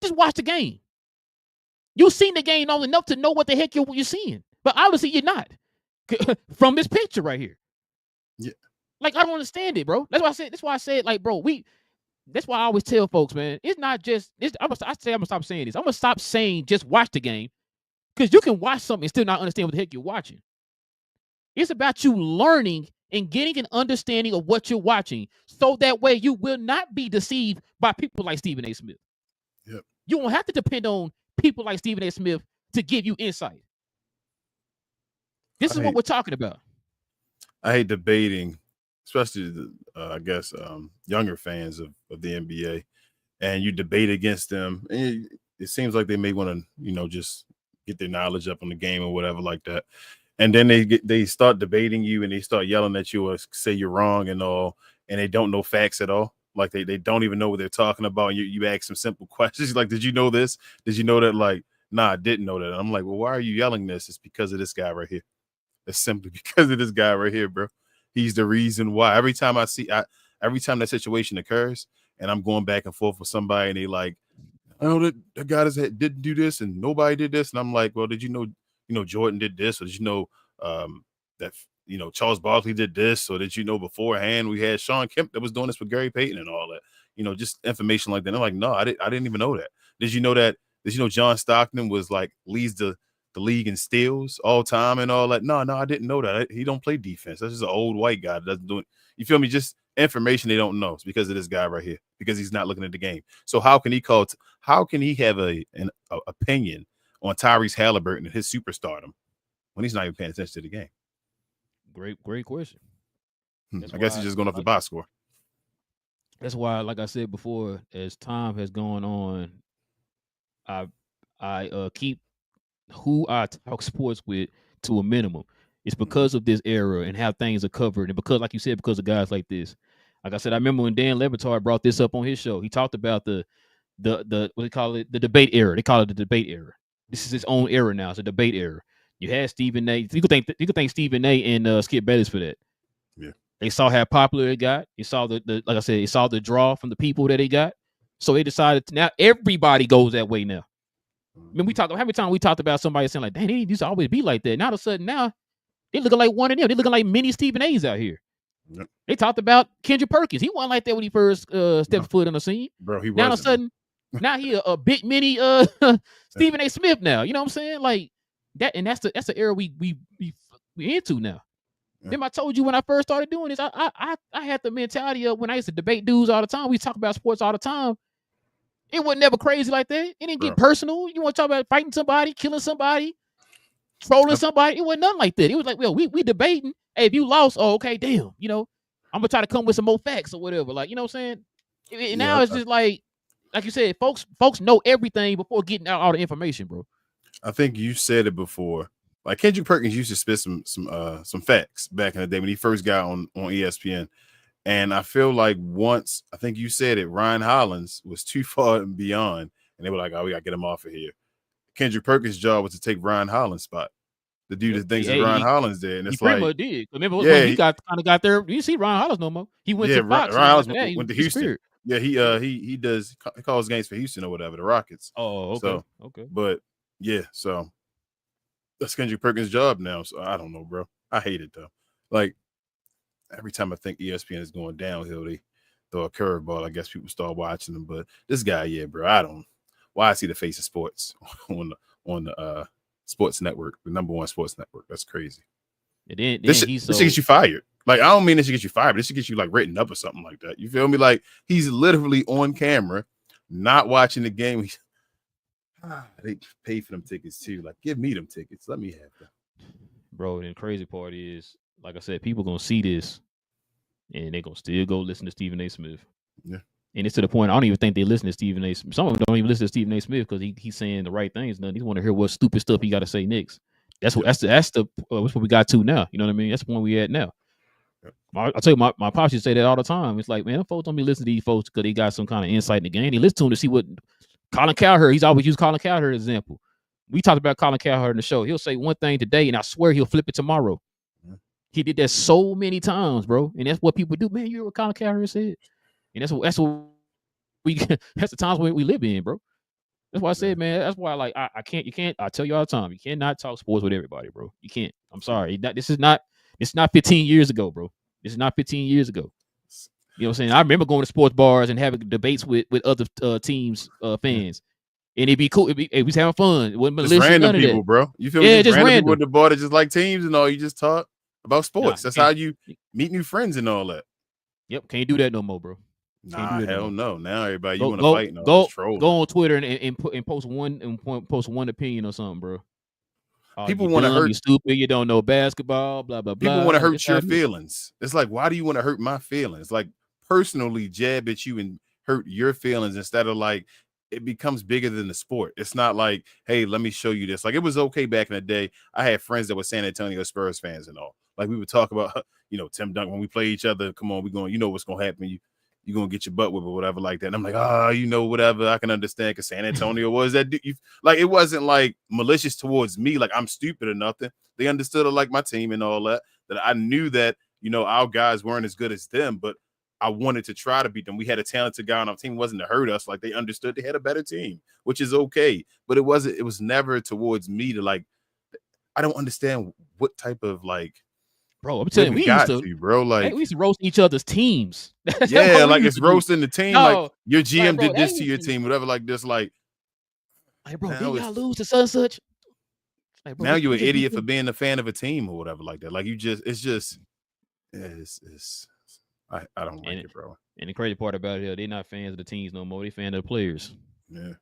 Just watch the game. You've seen the game long enough to know what the heck you're seeing. But obviously you're not. From this picture right here. Yeah. Like, I don't understand it, bro. That's why I said, like, bro, that's why I always tell folks, man, it's not just, I'm going to stop saying this. I'm going to stop saying just watch the game. Because you can watch something and still not understand what the heck you're watching. It's about you learning and getting an understanding of what you're watching. So that way you will not be deceived by people like Stephen A. Smith. Yep. You won't have to depend on people like Stephen A. Smith to give you insight. This is what we're talking about. I hate debating, especially the, younger fans of the NBA and you debate against them, and it seems like they may want to, just get their knowledge up on the game or whatever like that. And then they start debating you and they start yelling at you or say you're wrong and all, and they don't know facts at all. Like they don't even know what they're talking about. You ask some simple questions like, did you know this? Did you know that? Like, nah, I didn't know that. And I'm like, well, why are you yelling this? It's because of this guy right here. It's simply because of this guy right here, bro. He's the reason why. Every time every time that situation occurs and I'm going back and forth with somebody and they like, oh, that guy didn't do this and nobody did this. And I'm like, well, did you know, Jordan did this? Or did you know that, Charles Barkley did this? Or did you know beforehand we had Sean Kemp that was doing this with Gary Payton and all that? Just information like that. And I'm like, no, I didn't even know that. Did you know John Stockton was like leads the league in steals all time and all that? No, I didn't know that. He don't play defense. That's just an old white guy that doesn't do it. You feel me? Just information they don't know. It's because of this guy right here, because he's not looking at the game. So how can he have an opinion on Tyrese Halliburton and his superstardom when he's not even paying attention to the game? Great question. I guess he's just going off the box score. That's why, like I said before, as time has gone on, I keep who I talk sports with to a minimum. It's because of this era and how things are covered, and because, like you said, because of guys like this. Like I said, I remember when Dan Levitard brought this up on his show. He talked about the what they call it, the debate era. They call it the debate era. This is its own era now. It's a debate era. You had Stephen A. You could thank Stephen A. and Skip Bayless for that. Yeah. They saw how popular it got. They saw like I said, they saw the draw from the people that they got. So they decided now everybody goes that way now. I mean, how many times we talked about somebody saying like, "Dang, they used to always be like that." Now all of a sudden, now they looking like one of them. They looking like mini Stephen A's out here. Yep. They talked about Kendrick Perkins. He wasn't like that when he first stepped foot on the scene. Bro, he now wasn't. All of a sudden, now he a big mini Stephen A. Smith now. You know what I'm saying? Like that, and that's the era we into now. Yeah. Remember I told you when I first started doing this, I had the mentality of when I used to debate dudes all the time. We talk about sports all the time. It wasn't never crazy like that. It didn't get personal. You want to talk about fighting somebody, killing somebody, trolling somebody? It wasn't nothing like that. It was like, well, we debating. Hey, if you lost, oh, okay, damn. I'm gonna try to come with some more facts or whatever. Like, you know what I'm saying? Now it's just like you said, folks know everything before getting out all the information, bro. I think you said it before. Like Kendrick Perkins used to spit some facts back in the day when he first got on ESPN. And I feel like once, I think you said it, Ryan Hollins was too far and beyond. And they were like, oh, we got to get him off of here. Kendrick Perkins' job was to take Ryan Hollins' spot. The dude that thinks that Ryan Hollins did. And it's he pretty like, much did. Remember when he kind of got there? You see Ryan Hollins no more. He went to Fox. Ryan Hollins went to Houston. Yeah, he calls games for Houston or whatever, the Rockets. Oh, okay. So, okay. But yeah, so that's Kendrick Perkins' job now. So I don't know, bro. I hate it though. Like, every time I think ESPN is going downhill, they throw a curveball. I guess people start watching them. But this guy, yeah, bro, why is he the face of sports on the sports network, the #1 sports network? That's crazy. Then this should get you fired. Like, I don't mean this should get you fired, but this should get you like written up or something like that. You feel me? Like, he's literally on camera, not watching the game. They pay for them tickets too. Like, give me them tickets. Let me have them. Bro, and the crazy part is, like I said, people gonna see this and they're gonna still go listen to Stephen A. Smith. Yeah. And it's to the point I don't even think they listen to Stephen A. Smith. Some of them don't even listen to Stephen A. Smith because he's saying the right things. They want to hear what stupid stuff he got to say next. That's what we got to now. You know what I mean? That's the point we at now. I tell you, my pops used to say that all the time. It's like, man, them folks don't be listening to these folks because they got some kind of insight in the game. They listen to him to see what Colin Cowherd. He's always used Colin Cowherd as an example. We talked about Colin Cowherd in the show. He'll say one thing today, and I swear he'll flip it tomorrow. He did that so many times, bro, and that's what people do. Man, you hear what Colin Cowherd said, and that's what we. That's the times we live in, bro. That's why I said, man. That's why, like, I can't. You can't. I tell you all the time, you cannot talk sports with everybody, bro. You can't. I'm sorry. This is not 15 years ago, bro. This is not 15 years ago. You know what I'm saying? I remember going to sports bars and having debates with other teams, fans. And it'd be cool. We was having fun. It wasn't just random people, bro. You feel me? Yeah, just random people at the bar that just like teams and all. You just talk about sports. That's how you meet new friends and all that. Yep, can't do that no more, bro. Nah, hell no. Now everybody you want to fight and all. Go on Twitter and post one opinion or something, bro. People want to hurt you. Stupid. You don't know basketball. Blah blah blah. People want to hurt your feelings. It's like, why do you want to hurt my feelings? Like, personally jab at you and hurt your feelings instead of like it becomes bigger than the sport. It's not like, hey, let me show you this. Like it was okay back in the day. I had friends that were San Antonio Spurs fans and all. Like we would talk about, Tim Duncan when we play each other. Come on, we're going. You know what's gonna happen. You're gonna get your butt whipped or whatever like that. And I'm like, whatever. I can understand because San Antonio was that. Like it wasn't like malicious towards me. Like I'm stupid or nothing. They understood like my team and all that. That I knew that our guys weren't as good as them, but I wanted to try to beat them. We had a talented guy on our team. It wasn't to hurt us. Like they understood they had a better team, which is okay. But it was never towards me to like. I don't understand what type of like. Bro, I'm telling you, we used to, bro. Like we used to roast each other's teams. Yeah, like it's roasting the team. No, like your GM bro, did this to your team, whatever. Like this, like bro, did y'all lose to such? Like, bro, now you're an idiot for being a fan of a team or whatever like that. Like I don't like it, bro. And the crazy part about it, they're not fans of the teams no more. They fans of the players. Yeah.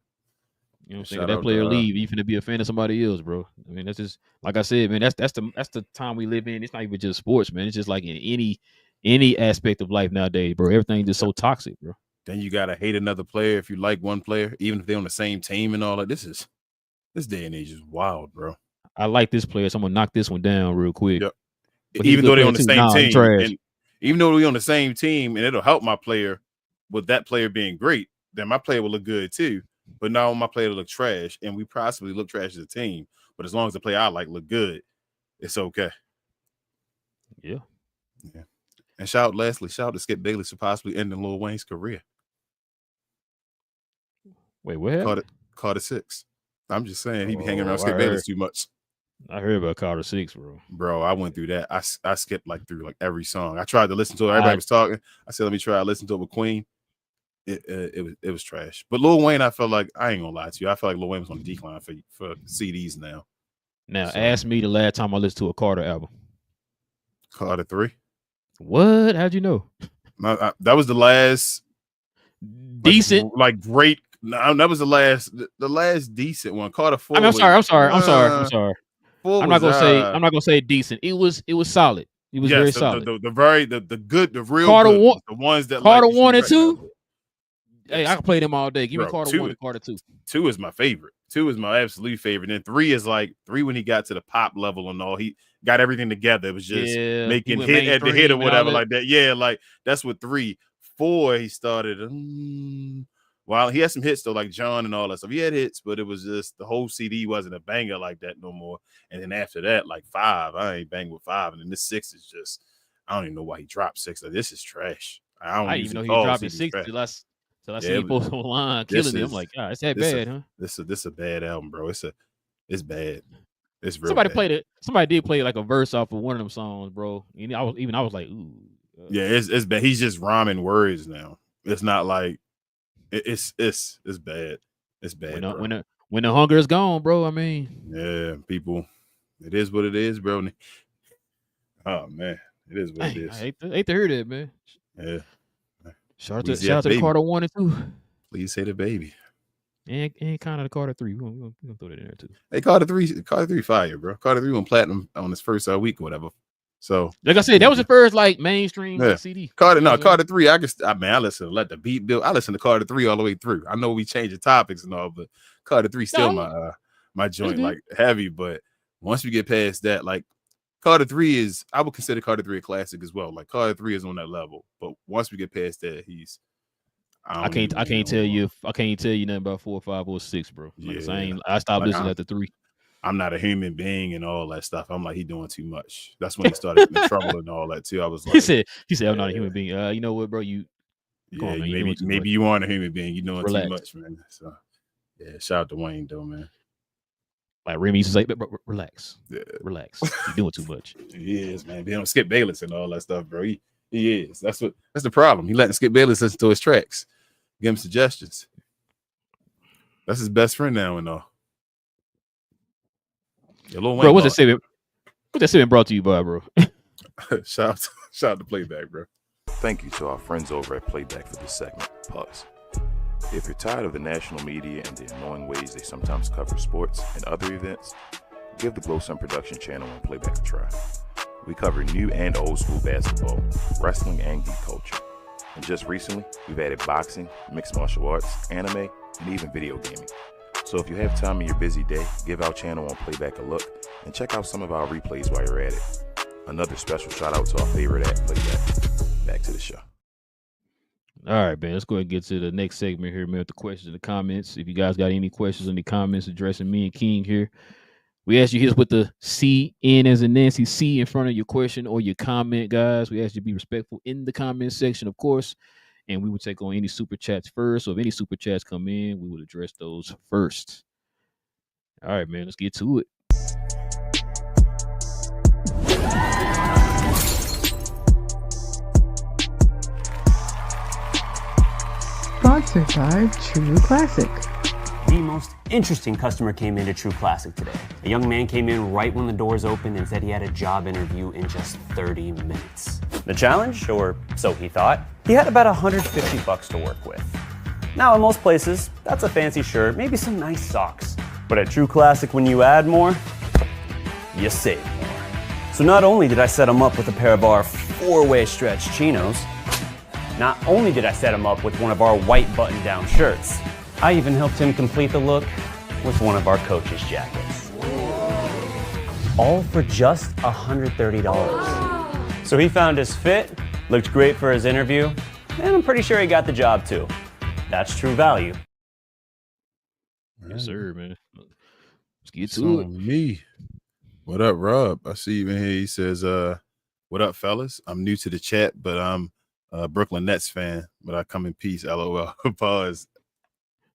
You know what I'm saying? If that player leave, you finna be a fan of somebody else, bro. I mean, that's just like I said, man. That's the time we live in. It's not even just sports, man. It's just like in any aspect of life nowadays, bro. Everything's just so toxic, bro. Then you gotta hate another player if you like one player, even if they're on the same team and all that. This day and age is wild, bro. I like this player, so I'm gonna knock this one down real quick. Yep. Even though they're on the same team, and even though we're on the same team, and it'll help my player with that player being great, then my player will look good too. But now my player look trash, and we possibly look trash as a team. But as long as the player I like look good, it's okay. Yeah. And shout out to Skip Bayless for possibly ending Lil Wayne's career. Wait, what happened? Carter 6. I'm just saying he be hanging around Skip Bayless too much. I heard about Carter 6, bro. Bro, I went through that. I skipped through every song. I tried to listen to it. Everybody was talking. I said, let me try. I listened to it with Queen. It was trash. But Lil Wayne, I felt like, I ain't gonna lie to you, I felt like Lil Wayne was on the decline for CDs now. Now, ask me the last time I listened to a Carter album. Carter 3. What? How'd you know? That was the last decent, great. No, that was the last decent one. Carter 4. I'm sorry. I'm not gonna say decent. It was solid. It was very solid. The real Carter good 1, the ones that Carter 1 and 2. Hey, I can play them all day. Give me Carter 1 and Carter 2. 2 is my favorite. 2 is my absolute favorite. And 3 is 3 when he got to the pop level and all. He got everything together. It was just making hit at the hit or whatever like that. Yeah, that's what 3. 4 he started. Well, he had some hits though, like John and all that stuff. He had hits, but it was just the whole CD wasn't a banger like that no more. And then after that, 5, I ain't bang with 5. And then this 6 is just, I don't even know why he dropped 6. This is trash. I didn't even know he dropped 6 till I see him post online killing me. I'm like, God, it's that bad, huh? This a bad album, bro. It's bad. It's real bad. Somebody did play a verse off of one of them songs, bro. And I was like, ooh. Yeah, it's bad. He's just rhyming words now. It's not like it's bad. It's bad. When the hunger is gone, bro. I mean, yeah, people. It is what it is, bro. Oh man, it is what it is. I hate to hear that, man. Yeah. Shout out to the Carter 1 and 2. Please say the baby. And kind of the Carter 3. We're gonna throw that in there too. Hey, Carter 3 fire, bro. Carter 3 went platinum on his first week or whatever. So like I said, that was the first mainstream CD. Carter 3. I listen to Let the Beat Build. I listen to Carter 3 all the way through. I know we changed the topics and all, but Carter 3 still my joint heavy. But once we get past that, Carter 3 is, I would consider Carter 3 a classic as well. Carter 3 is on that level. But once we get past that, I can't tell you nothing about 4, 5, or 6, bro. I stopped listening after 3. I'm not a human being and all that stuff. I'm like, he doing too much. That's when he started getting in trouble and all that too. I was like, he said, I'm not a human being. You know what, bro? Maybe you aren't a human being. You're doing too much, man. So yeah, shout out to Wayne though, man. Like Remy used to say, relax. Yeah. Relax. You're doing too much. He is, man. Being on Skip Bayless and all that stuff, bro. He is. That's the problem. He letting Skip Bayless listen to his tracks. Give him suggestions. That's his best friend now and all. Yeah, bro, what's that segment brought to you by, bro? shout out to Playback, bro. Thank you to our friends over at Playback for this segment. Pause. If you're tired of the national media and the annoying ways they sometimes cover sports and other events, give the Glow Sun Production channel on Playback a try. We cover new and old school basketball, wrestling, and geek culture. And just recently, we've added boxing, mixed martial arts, anime, and even video gaming. So if you have time in your busy day, give our channel on Playback a look and check out some of our replays while you're at it. Another special shout out to our favorite at Playback. Back to the show. All right, man. Let's go ahead and get to the next segment here, man, with the questions and the comments. If you guys got any questions in the comments addressing me and King here, we ask you hit us with the C-N as in Nancy C in front of your question or your comment, guys. We ask you to be respectful in the comment section, of course, and we will take on any super chats first. So if any super chats come in, we will address those first. All right, man. Let's get to it. Sponsored by True Classic. The most interesting customer came into True Classic today. A young man came in right when the doors opened and said he had a job interview in just 30 minutes. The challenge, or so he thought, he had about $150 to work with. Now, in most places, that's a fancy shirt, maybe some nice socks. But at True Classic, when you add more, you save more. So not only did I set him up with a pair of our 4-way stretch chinos, not only did I set him up with one of our white button-down shirts, I even helped him complete the look with one of our coach's jackets. All for just $130. So he found his fit, looked great for his interview, and I'm pretty sure he got the job too. That's true value. Yes, sir, man. Let's get It's to it. on me. What up, Rob? I see you in here. He says, what up, fellas? I'm new to the chat, but I'm a Brooklyn Nets fan, but I come in peace. LOL. Pause.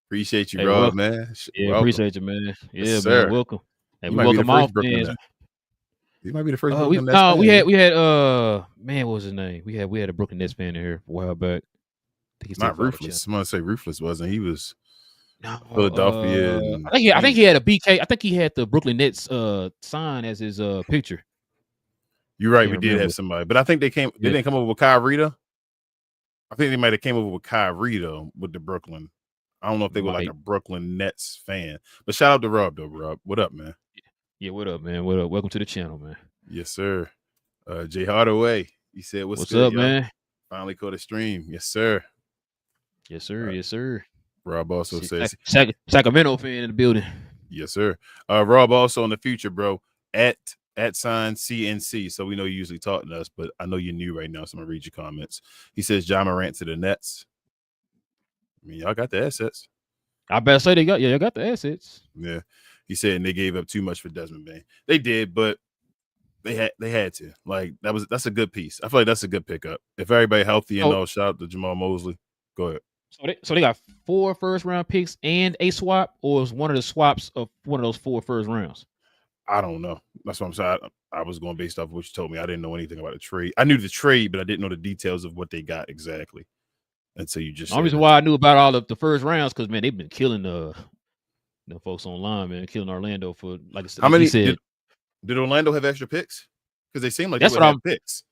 Appreciate you, Hey, Rob, welcome. man. Yeah, Welcome. appreciate you, man. Yeah, Yes, man. sir. Welcome. And You we might be the welcome all first Brooklyn fans. Nets. You might be the first We Brooklyn Nets fan. we had man, what was his name? We had a Brooklyn Nets fan in here a while back. I think he's Not taking Ruthless. Someone say Ruthless wasn't. He was No, Philadelphia. And I think he had a BK. I think he had the Brooklyn Nets sign as his picture. You're right. We Can't did remember. have somebody, but I think they came. They didn't come over with Kyrie though. I think they might have came over with Kyrie though with the Brooklyn. I don't know if they were like a Brooklyn Nets fan, but shout out to Rob though. Rob, what up, man? Yeah, what up, man? What up? Welcome to the channel, man. Yes, sir. Jay Hardaway. He said, "What's What's good, up, y'all? man? Finally caught a stream." Yes, sir. Yes, sir. Yes, sir. Rob also says, Sacramento fan in the building. "Yes, sir." Rob also in the future, bro. At sign CNC. So we know you usually talking to us, but I know you're new right now, so I'm gonna read your comments. He says, "John Morant to the Nets." I mean, y'all got the assets. I better say they got the assets. Yeah. He said, and they gave up too much for Desmond Bain. They did, but they had to. Like that's a good piece. I feel like that's a good pickup. If everybody healthy and all, shout out to Jamal Mosley. Go ahead. So they got 4 first-round picks and a swap, or is one of the swaps of one of those 4 first rounds? I don't know. That's what I'm saying. I was going based off of what you told me. I didn't know anything about the trade. I knew the trade, but I didn't know the details of what they got exactly. And so you just The only reason why I knew about all of the first rounds because man, they've been killing the folks online, man, killing Orlando for like I said. How many said, did Orlando have extra picks? Because they seem like that's they what would have picks.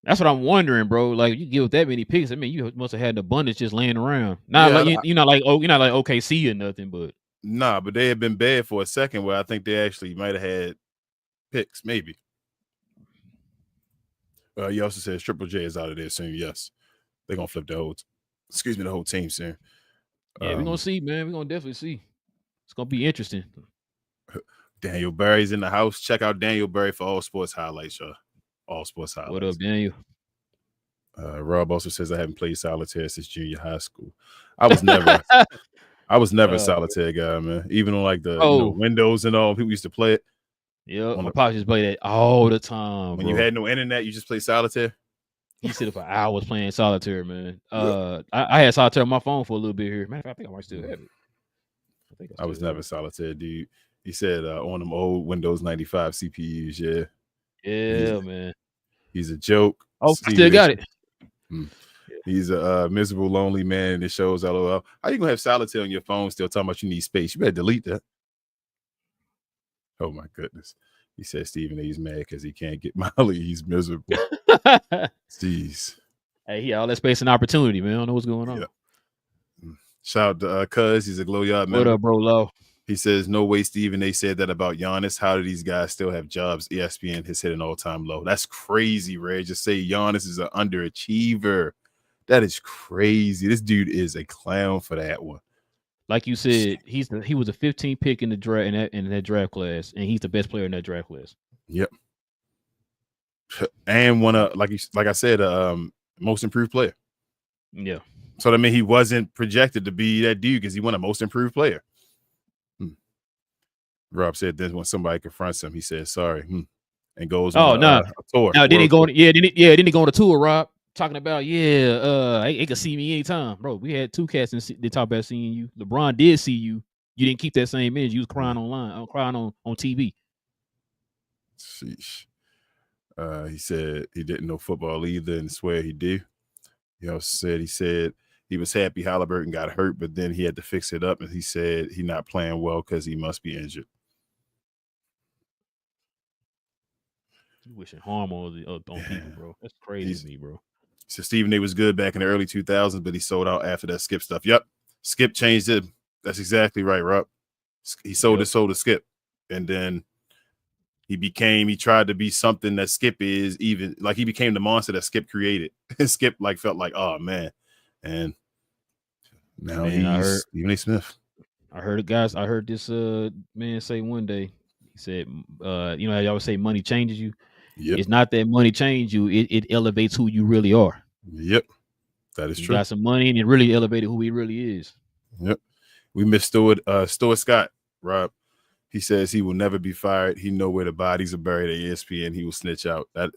That's what I'm wondering, bro. Like you give that many picks, I mean, you must have had an abundance just laying around. Not like you're not like OKC or nothing, but nah, but they had been bad for a second where I think they actually might have had picks, maybe. He also says Triple J is out of there soon. Yes, they're gonna flip the whole team soon. Yeah, we're gonna see, man. We're gonna definitely see. It's gonna be interesting. Daniel Barry's in the house. Check out Daniel Barry for all sports highlights, y'all. All sports highlights. What up, Daniel? Rob also says I haven't played solitaire since junior high school. I was never a solitaire guy, man. Even on like the Windows and all, people used to play it. Yeah, my pops just play that all the time. When you had no internet, you just play solitaire. You sit up for hours playing solitaire, man. I had solitaire on my phone for a little bit here. Matter of fact, I think I might still have it. I was never solitaire, dude. He said on them old Windows 95 CPUs, yeah. Yeah, man. He's a joke. Oh, I still got it. He's a miserable, lonely man, and it shows LOL. How you gonna have solitaire on your phone still talking about you need space? You better delete that. Oh my goodness. He said Stephen A's mad because he can't get Molly. He's miserable. Jeez. Hey, he had all that space and opportunity, man. I don't know what's going on. Yeah. Shout out to Cuz. He's a Glow Yard member. What up, bro, Low? He says, no way, Stephen. They said that about Giannis. How do these guys still have jobs? ESPN has hit an all-time low. That's crazy, Ray. Just say Giannis is an underachiever. That is crazy. This dude is a clown for that one. Like you said, he was a 15 pick in the draft in that draft class, and he's the best player in that draft class. Yep. And like I said, most improved player. Yeah. So that means he wasn't projected to be that dude because he won a most improved player. Rob said this when somebody confronts him, he says sorry, and goes on a tour. No, then he go. Then he go on a tour. Rob talking about they can see me anytime, bro. We had 2 cats and they talk about seeing you. LeBron did see you. You didn't keep that same image. You was crying online, crying on TV. Sheesh. He said he didn't know football either and swear he do. He also said he was happy Halliburton got hurt, but then he had to fix it up, and he said he not playing well because he must be injured. You wishing harm on people, bro. That's crazy to me, bro. So Stephen A was good back in the early 2000s, but he sold out after that Skip stuff. Yep, Skip changed it. That's exactly right, Rob. He sold his soul to Skip, and then he tried to be something that Skip is, even like he became the monster that Skip created. And Skip felt like, oh man, and now he's Stephen A. Smith. I heard this man say one day. He said, how y'all always say money changes you. Yep. It's not that money changes you, it elevates who you really are. Yep. That is true. Got some money and it really elevated who he really is. Yep. We missed Stuart Scott, Rob. He says he will never be fired. He know where the bodies are buried at ESPN. He will snitch out. I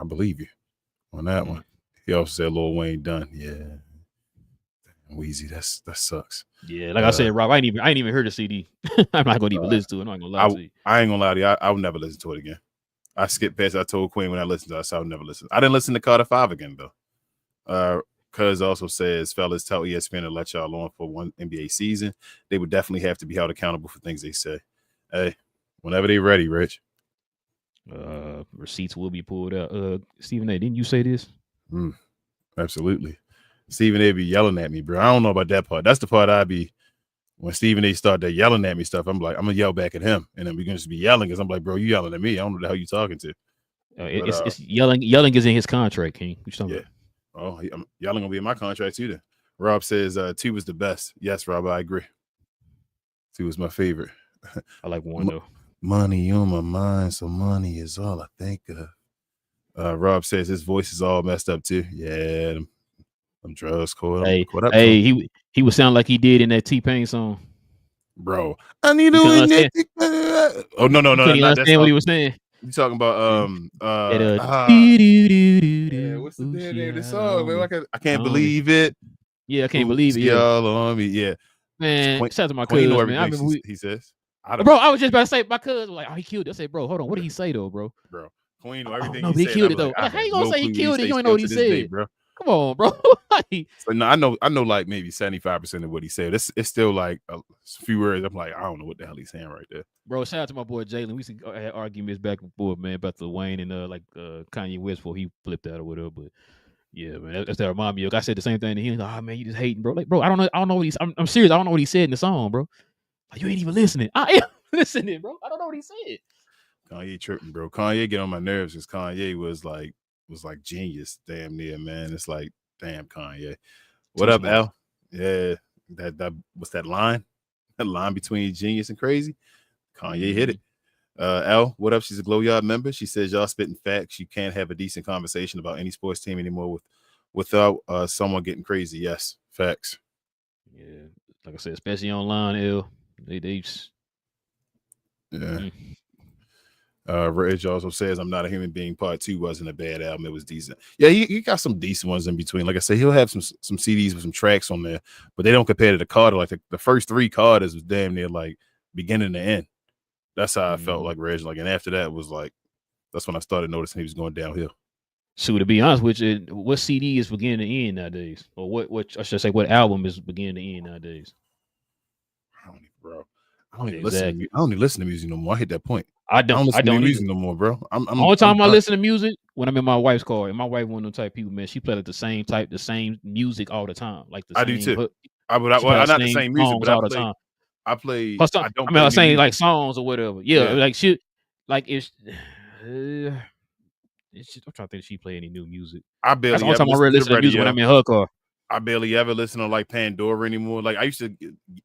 believe you on that one. He also said Lil Wayne done. Yeah. Weezy, that sucks. Yeah, like I said, Rob, I ain't even heard the CD. I'm not gonna even listen to it. I'm not gonna lie to you. I ain't gonna lie to you. I would never listen to it again. I skipped past. I told Queen when I listened to it, I said I would never listen. I didn't listen to Carter 5 again though. Cuz also says, fellas, tell ESPN to let y'all alone for one NBA season. They would definitely have to be held accountable for things they say. Hey, whenever they ready, Rich. Receipts will be pulled out. Stephen A, didn't you say this? Absolutely. Stephen A be yelling at me, bro. I don't know about that part. That's the part I be when Stephen A start yelling at me stuff. I'm like, I'm gonna yell back at him, and then we're gonna just be yelling because I'm like, bro, you yelling at me. I don't know the hell you talking to. It's yelling. Yelling is in his contract, King. What you talking about? Oh, yelling gonna be in my contract too. Then Rob says 2 was the best. Yes, Rob, I agree. 2 was my favorite. I like 1 though. Money on my mind, so money is all I think of. Rob says his voice is all messed up too. Yeah. Them drugs caught him. He would sound like he did in that T-Pain song. Bro, I need to win that. Oh no, not understand what he was saying. You talking about what's the damn name of the song, man? I can't believe it. Yeah, I can't believe it. Y'all on me. Yeah. Man, shout out to my cousin, man. I remember he says. Bro, I was just about to say my cousin was like, oh, he killed it. I said, bro, hold on. What did he say though, bro? Bro, Queen know everything. No, he killed it though. How you gonna say he killed it? You don't know what he said, bro. Come on, bro. So no, I know like maybe 75% of what he said. It's still like a few words. I'm like, I don't know what the hell he's saying right there. Bro, shout out to my boy Jalen. We used to have arguments back and forth, man, about the Wayne and Kanye West before he flipped out or whatever. But yeah, man, that's that remind me of. I said the same thing to him. He's like, oh man, you just hating, bro. Like, bro, I don't know what he's. I'm serious. I don't know what he said in the song, bro. Like, you ain't even listening. I am listening, bro. I don't know what he said. Kanye tripping, bro. Kanye get on my nerves because Kanye was like genius, damn near, man. It's like, damn, Kanye. What up, Al? Yeah, that what's that line? That line between genius and crazy. Kanye hit it. Al, what up? She's a Glow Yard member. She says y'all spitting facts. You can't have a decent conversation about any sports team anymore without someone getting crazy. Yes, facts. Yeah, like I said, especially online, L. They yeah. Reg also says I'm Not a Human Being Part 2 wasn't a bad album. It was decent. Yeah, he got some decent ones in between. Like I said, he'll have some CDs with some tracks on there, but they don't compare to the Carter. Like the first 3 Carters was damn near like beginning to end. That's how I felt like Reg. Like, and after that was like, that's when I started noticing he was going downhill. So to be honest with you, what CD is beginning to end nowadays? Or what I should say, what album is beginning to end nowadays? I don't even listen to music no more. I hit that point. I don't listen to music no more, bro. Only time I listen to music when I'm in my wife's car. And my wife one of them type of people, man. She play like the same music all the time. Like the I same do too. Hook. Not the same music, but all the time. I play. I was saying like songs or whatever. Yeah, like shit. Like it's I'm trying to think if she play any new music. I That's the barely only ever time I really listen to music radio. when I'm in her car. I barely ever listen to like Pandora anymore. Like I used to,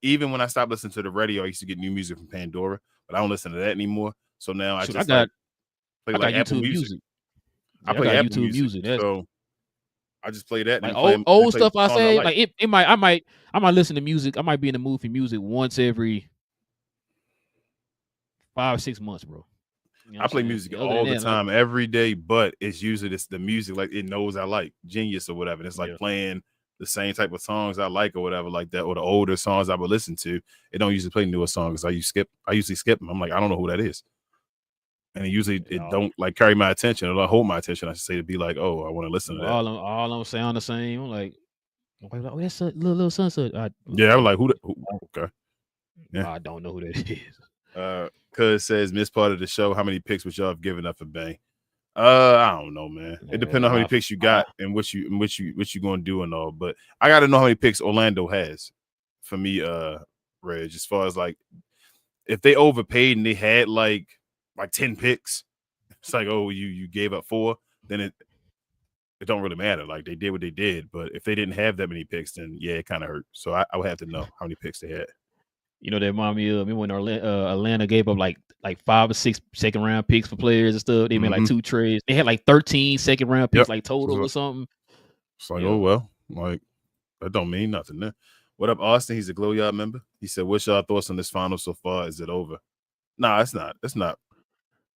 even when I stopped listening to the radio, I used to get new music from Pandora, but I don't listen to that anymore. So now I Shoot, just I play got like Apple YouTube Music. Yeah, I play got Apple YouTube Music, That's so I just play that. like And old play stuff. I songs say like. like I might listen to music. I might be in the mood for music once every 5 or 6 months, bro. You know I play music all the time, every day, but it's usually the music like it knows I like, Genius or whatever. And it's like playing the same type of songs I like or whatever like that, or the older songs I would listen to. It don't usually play newer songs. I usually skip them. I'm like, I don't know who that is. And it don't like carry my attention or hold my attention. I should say to be like, oh, I want to listen to that. All them sound the same. I'm like, oh, that's a little sunset. Yeah, I'm like, who okay. Yeah. I don't know who that is. Cuz says missed part of the show. How many picks would y'all have given up for Bang? I don't know, man. It depends on how many picks you got and what you gonna do and all. But I gotta know how many picks Orlando has for me, Reg, as far as like if they overpaid and they had like 10 picks, it's like, oh, you gave up 4, then it don't really matter. Like they did what they did. But if they didn't have that many picks, then yeah, it kind of hurt. So I would have to know how many picks they had. You know, that remind me of when Atlanta gave up like 5 or 6 second round picks for players and stuff. They made like 2 trades. They had like 13 second round picks like total or something. It's like, oh well, like that don't mean nothing. Then. What up, Austin? He's a Glow Yard member. He said, "What's y'all thoughts on this final so far? Is it over?" Nah, it's not. It's not.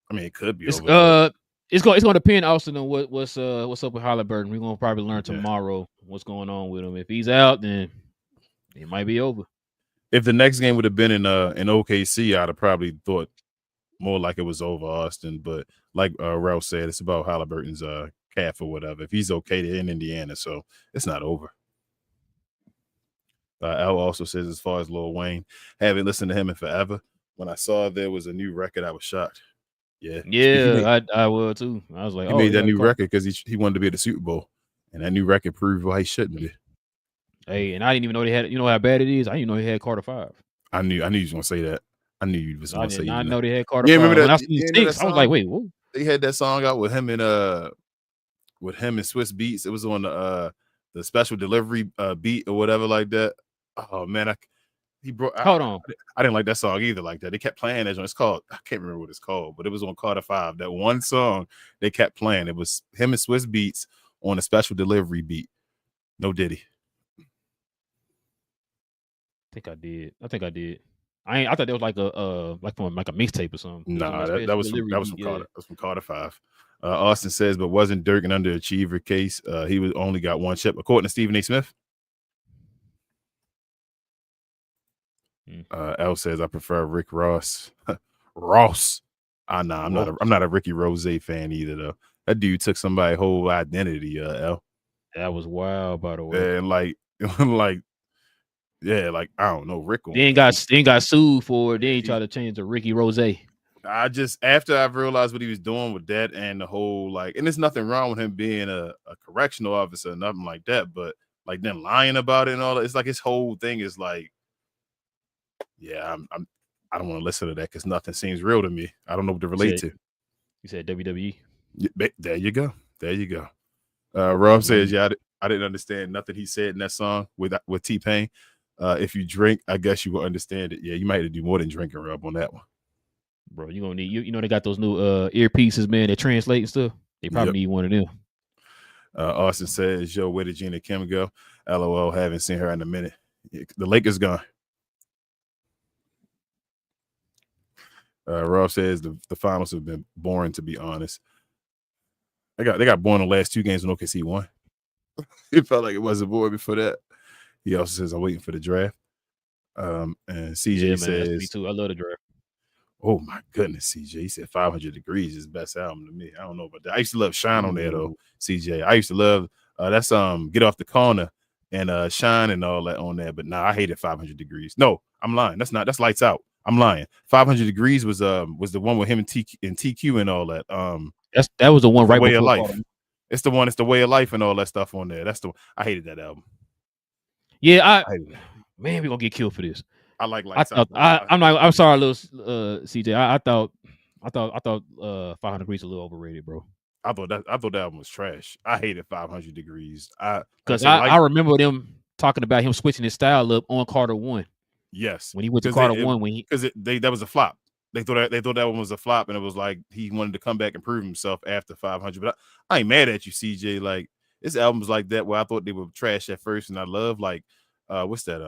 I mean, it could be over. It's going to depend, Austin, on what's up with Halliburton. We're gonna probably learn tomorrow what's going on with him. If he's out, then it might be over. If the next game would have been in OKC, I'd have probably thought more like it was over, Austin. But like Ralph said, it's about Halliburton's calf or whatever. If he's okay, they're in Indiana, so it's not over. Al also says, as far as Lil Wayne, haven't listened to him in forever. When I saw there was a new record, I was shocked. Yeah, I will too. I was like, he made that new record because he wanted to be at the Super Bowl, and that new record proved why he shouldn't be. Hey, and I didn't even know they had. You know how bad it is. I didn't even know they had Carter 5. I knew you was gonna say that. I knew you was gonna say that. I know they had Carter 5. Remember that? When I seen 6, I was like, wait, what? They had that song out with him and Swiss Beats. It was on the special delivery beat or whatever like that. Oh man, Hold on. I didn't like that song either like that. They kept playing that. It's called, I can't remember what it's called, but it was on Carter 5. That one song they kept playing. It was him and Swiss Beats on a special delivery beat. No Diddy. I think I did. I thought that was like a mixtape or something. Nah, that was from Carter. That was from Carter 5. Austin says, but wasn't Dirk an underachiever case? He was only got 1 chip, according to Stephen A. Smith. L says, I prefer Rick Ross. Ross. I'm not a Ricky Rose fan either though. That dude took somebody's whole identity. L. That was wild, by the way. And like I don't know, Rick. They ain't got sued for it. They ain't try to change to Ricky Rose. After I've realized what he was doing with that and the whole and there's nothing wrong with him being a correctional officer, nothing like that. But like then lying about it and all that, it's like his whole thing is like, yeah, I don't want to listen to that because nothing seems real to me. I don't know what to relate to. You said WWE. Yeah, there you go. Rob says, yeah, I didn't understand nothing he said in that song with T-Pain. If you drink, I guess you will understand it. Yeah, you might have to do more than drinking, Rob, on that one. Bro, you're gonna need you know they got those new earpieces, man, that translate and stuff. They probably need one of them. Austin says, yo, where did Gina Kim go? LOL, haven't seen her in a minute. The Lakers gone. Rob says the finals have been boring, to be honest. They got boring the last 2 games when OKC won. It felt like it wasn't boring before that. He also says, I'm waiting for the draft. And CJ says, me too. I love the draft. Oh my goodness, CJ. He said 500 Degrees is the best album to me. I don't know about that. I used to love Shine on there though, CJ. I used to love that's Get Off the Corner and Shine and all that on there. But nah, I hated 500 Degrees. No, I'm lying. That's Lights Out. I'm lying. 500 Degrees was the one with him and TQ and all that. That was the one right Way before of Life. It's the one. It's the Way of Life and all that stuff on there. That's the. I hated that album. Yeah, man, we gonna get killed for this. I like Lights Out. I'm sorry, little CJ. I thought 500 Degrees a little overrated, bro. I thought that album was trash. I hated 500 Degrees. Because I remember them talking about him switching his style up on Carter 1. Yes, when he went to Carter 1, that was a flop. They thought that one was a flop, and it was like he wanted to come back and prove himself after 500. But I ain't mad at you, CJ. Like this album's like that where I thought they were trash at first, and I love like what's that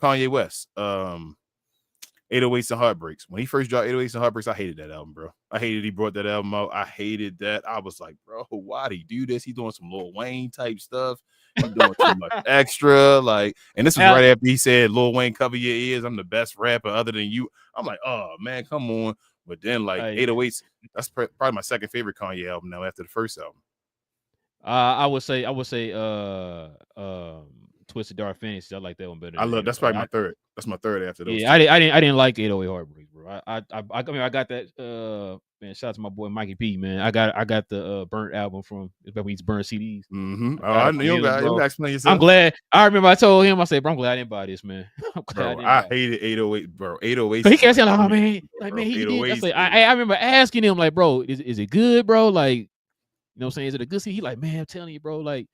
Kanye West 808s and Heartbreaks. When he first dropped 808s and Heartbreaks, I hated that album, bro. I hated he brought that album out. I hated that. I was like, bro, why'd he do this? He doing some Lil Wayne type stuff. He doing too much extra. Like, and this was right after he said, Lil Wayne, cover your ears. I'm the best rapper other than you. I'm like, oh man, come on. But then like 808s, that's probably my second favorite Kanye album now after the first album. I would say Twisted Dark Fantasy. I like that one better. That's probably my third. That's my third after those. Yeah, I didn't like 808 Heartbreaks, bro. I mean I got that man, shout out to my boy Mikey P, man. I got the Burnt album from when he used to burn CDs. Mm-hmm. Oh, I know you got explain yourself. I'm glad. I remember I told him, I said, bro, I'm glad I didn't buy this, man. I hated 808, bro. 808. He kept saying, like, oh man, like man, he did. I remember asking him, like, bro, is it good, bro? Like, you know what I'm saying? Is it a good CD? He like, man, I'm telling you, bro, like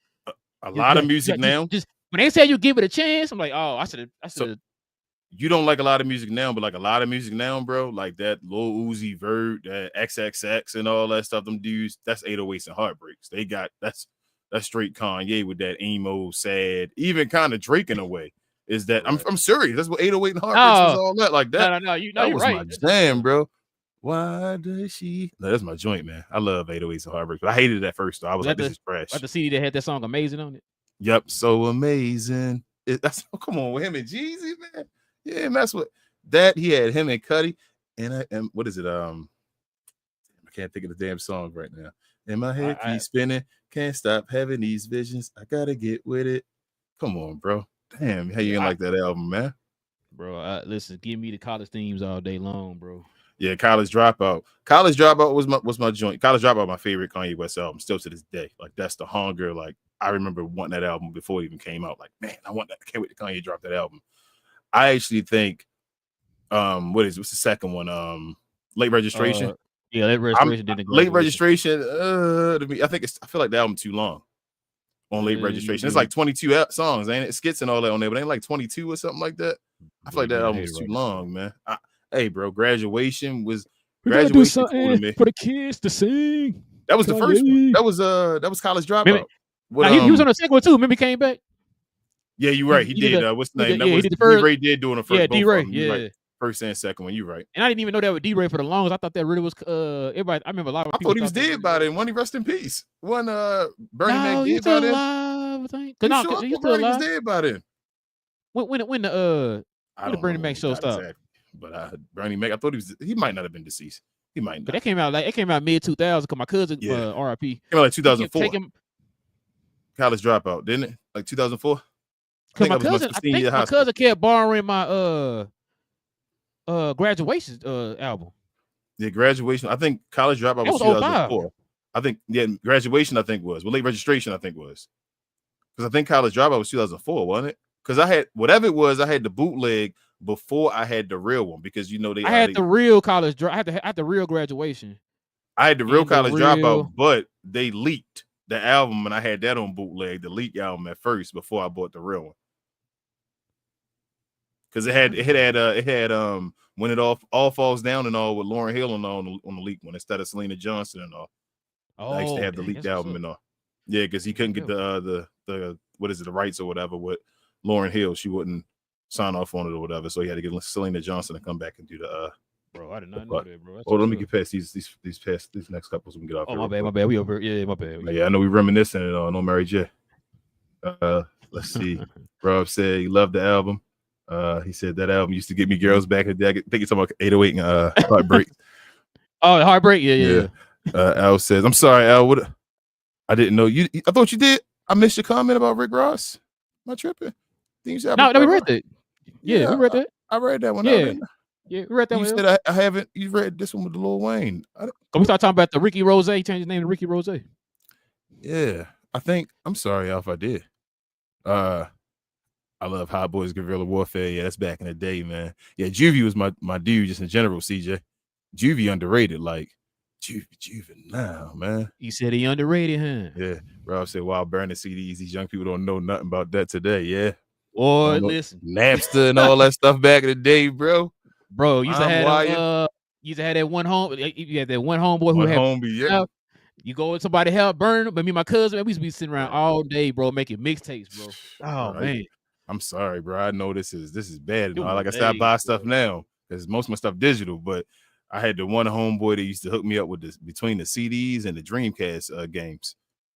a lot of music now. Just when they say you give it a chance, I'm like, oh, I should have. So, you don't like a lot of music now, but like a lot of music now, bro, like that Lil Uzi Vert, that XXX and all that stuff, them dudes, that's 808s and Heartbreaks. They got that's straight Kanye with that emo, sad, even kind of Drake in a way. Is that I'm serious? That's what 808 and Heartbreaks is all that. Like that. No, that you're was right. my jam, bro. Why does she? No, that's my joint, man. I love 808s and Heartbreaks, but I hated it at first though. I was like, this is trash. Like the CD that had that song Amazing on it. Yep, so amazing. Come on with him and Jeezy, man. Yeah, and that's what that he had him and Cudi, and what is it? I can't think of the damn song right now. And my head keeps spinning, can't stop having these visions. I gotta get with it. Come on, bro. Damn, how you gonna like that album, man? Bro, listen, give me the college themes all day long, bro. Yeah, College Dropout. College Dropout was my joint. College Dropout, my favorite Kanye West album, still to this day. Like that's the hunger. Like I remember wanting that album before it even came out. Like, man, I want that. I can't wait to Kanye drop that album. I actually think, what's the second one? Late Registration. Yeah, Late Registration didn't go. Late Registration. To me, I feel like the album too long. On Late Registration, it's like 22 songs, ain't it? Skits and all that on there, but ain't like 22 or something like that. I feel like that album was too long, man. Hey, bro, Graduation was Graduation for the kids to sing. That was the first one. That was College Dropout. He was on the second one too. Remember he came back. Yeah, you're right. He did. What's the name? D-Ray did doing the first. Yeah, D-Ray. Yeah, right. First and second one. You're right. And I didn't even know that was D-Ray for the longest. I thought that really was. Everybody. I remember a lot of. I thought he was dead by then. One, he rest in peace. One, Bernie Mac dead by then. I think. No, he still alive. Was dead by then. When the Bernie Mac show stopped. Exactly. But Bernie Mac, I thought he might not have been deceased. He might not. But that came out mid 2000s because my cousin R.I.P. Came out like 2004. College Dropout, didn't it? Like 2004. I think my cousin kept borrowing my Graduation album. Yeah, Graduation. I think College Dropout was 2004. I think Graduation. I think was Late Registration. I think was because I think College Dropout was 2004, wasn't it? Because I had whatever it was, I had the bootleg before I had the real one because I had the real college. I had the real Graduation. I had the real College Dropout, but they leaked the album, and I had that on bootleg, the leak album at first before I bought the real one. Because it had When It All Falls Down and all with Lauryn Hill and all on the leak one instead of Selena Johnson and all. I used to have the leaked album and all. Yeah, because he couldn't get the what is it, the rights or whatever with Lauryn Hill. She wouldn't sign off on it or whatever, so he had to get Selena Johnson to come back and do the. Bro, I did not know that, bro. Let me get past these next couples we can get off. Oh, my bad. We over. Yeah, my bad. Yeah, I know we reminiscing and all. No Mary J. Let's see. Rob said he loved the album. He said that album used to get me girls back in the day. I think he's talking about 808 and Heartbreak. Oh, Heartbreak. Yeah. Al says, "I'm sorry, Al. What? I didn't know you. I thought you did. I missed your comment about Rick Ross. Am I tripping? No, we read that. Yeah, we read that. I read that one. Yeah, we read that one. You said I haven't. You read this one with the Lil Wayne. We start talking about the Ricky Rose. He changed his name to Ricky Rose. Yeah, I think. I'm sorry, Al, if I did. I love Hot Boys Guerrilla Warfare. Yeah, that's back in the day, man. Yeah, Juvie was my dude just in general, CJ. Juvie underrated. Like, Juvenile, man. He said he underrated, huh? Yeah. Rob said, while burning CDs, these young people don't know nothing about that today. Yeah. Or listen, Napster and all that stuff back in the day, bro. Bro, used to have LimeWire. used to have that one home. You had that one homeboy who One had homie, yeah. You go with somebody help burn. But me and my cousin, man, we used to be sitting around all day, bro, making mixtapes, bro. Oh Bro, man. I'm sorry, bro. I know this is bad. It was Like I said, I days, buy stuff now because most of my stuff digital, but I had the one homeboy that used to hook me up with between the CDs and the Dreamcast games.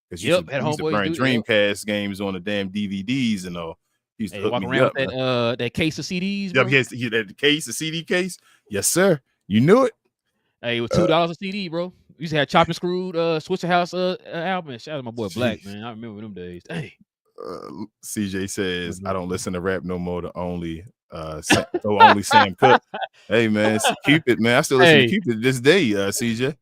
Because Yep, you used to burn Dreamcast games on the damn DVDs and all. He used to hook walk me around up, with that case of CDs. Bro. Yep, he had the case, the CD case. Yes, sir. You knew it. Hey, it was $2 a CD, bro. We used to have Chopped and Screwed, Switcher House album. Shout out to my boy Black, man. I remember them days. Dang. CJ says, I don't listen to rap no more. Only Sam Cooke. Hey, man, Cupid, man. I still listen to Cupid to this day, CJ.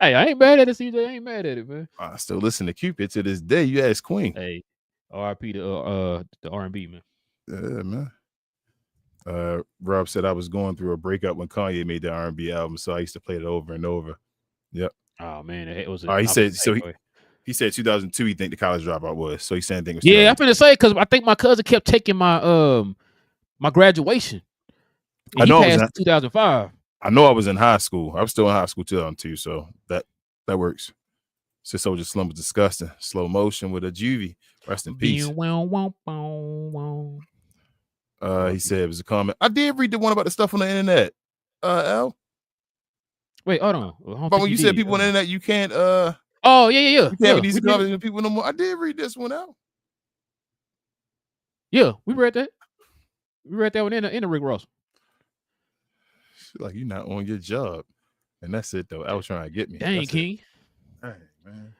Hey, I ain't mad at it, CJ. I ain't mad at it, man. I still listen to Cupid to this day. You ask Queen. Hey, R.I.P. to the R&B, man. Yeah, man. Rob said I was going through a breakup when Kanye made the R&B album, so I used to play it over and over. Yep. Oh man, it was. He said so. He said 2002. He think the college dropout was. So he's saying things. Yeah, I'm finna say because I think my cousin kept taking my my graduation. I know he passed in 2005. I know I was in high school. I was still in high school 2002, so that works. Sis Soldier Slum was disgusting. Slow motion with a juvie. Rest in peace. He said it was a comment. I did read the one about the stuff on the internet. L. Wait, hold on. But when you said people on the internet, you can't. Oh yeah. You can't be these comments with people no more. I did read this one out. Yeah, we read that. We read that one in the Rick Ross. Like you're not on your job, and that's it though. I was trying to get me. Dang, that's King. Dang, man.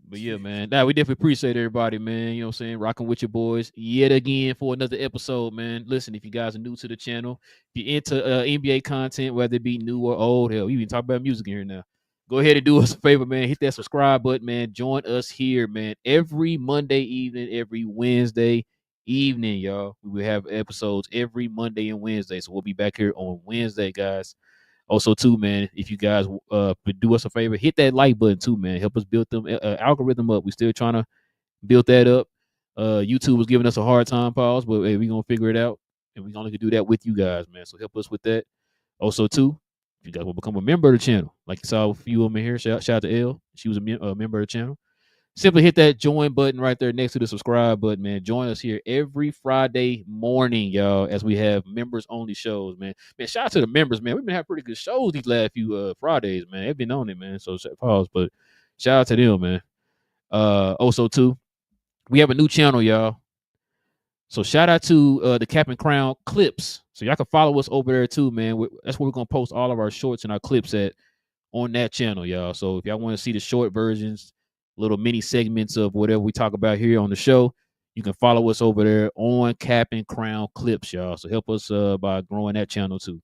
But yeah, man. We definitely appreciate everybody, man. You know what I'm saying? Rocking with your boys yet again for another episode, man. Listen, if you guys are new to the channel, if you're into NBA content, whether it be new or old, hell, we even talk about music here now. Go ahead and do us a favor, man. Hit that subscribe button, man. Join us here, man. Every Monday evening, every Wednesday evening, y'all. We will have episodes every Monday and Wednesday. So we'll be back here on Wednesday, guys. Also, too, man, if you guys do us a favor, hit that like button, too, man. Help us build them algorithm up. We're still trying to build that up. YouTube was giving us a hard time, pause, but hey, we're going to figure it out. And we're only going to do that with you guys, man. So help us with that. Also, too, if you guys will become a member of the channel, like you saw a few of them in here, shout out to Elle. She was a member of the channel. Simply hit that join button right there next to the subscribe button, man. Join us here every Friday morning, y'all, as we have members-only shows, man. Man, shout out to the members, man. We've been having pretty good shows these last few Fridays, man. They've been on it, man. So pause, but shout out to them, man. Also, too, we have a new channel, y'all. So shout out to the Cap and Crown clips. So y'all can follow us over there, too, man. That's where we're going to post all of our shorts and our clips on that channel, y'all. So if y'all want to see the short versions, little mini segments of whatever we talk about here on the show, you can follow us over there on Cap and Crown Clips, y'all. So help us by growing that channel too.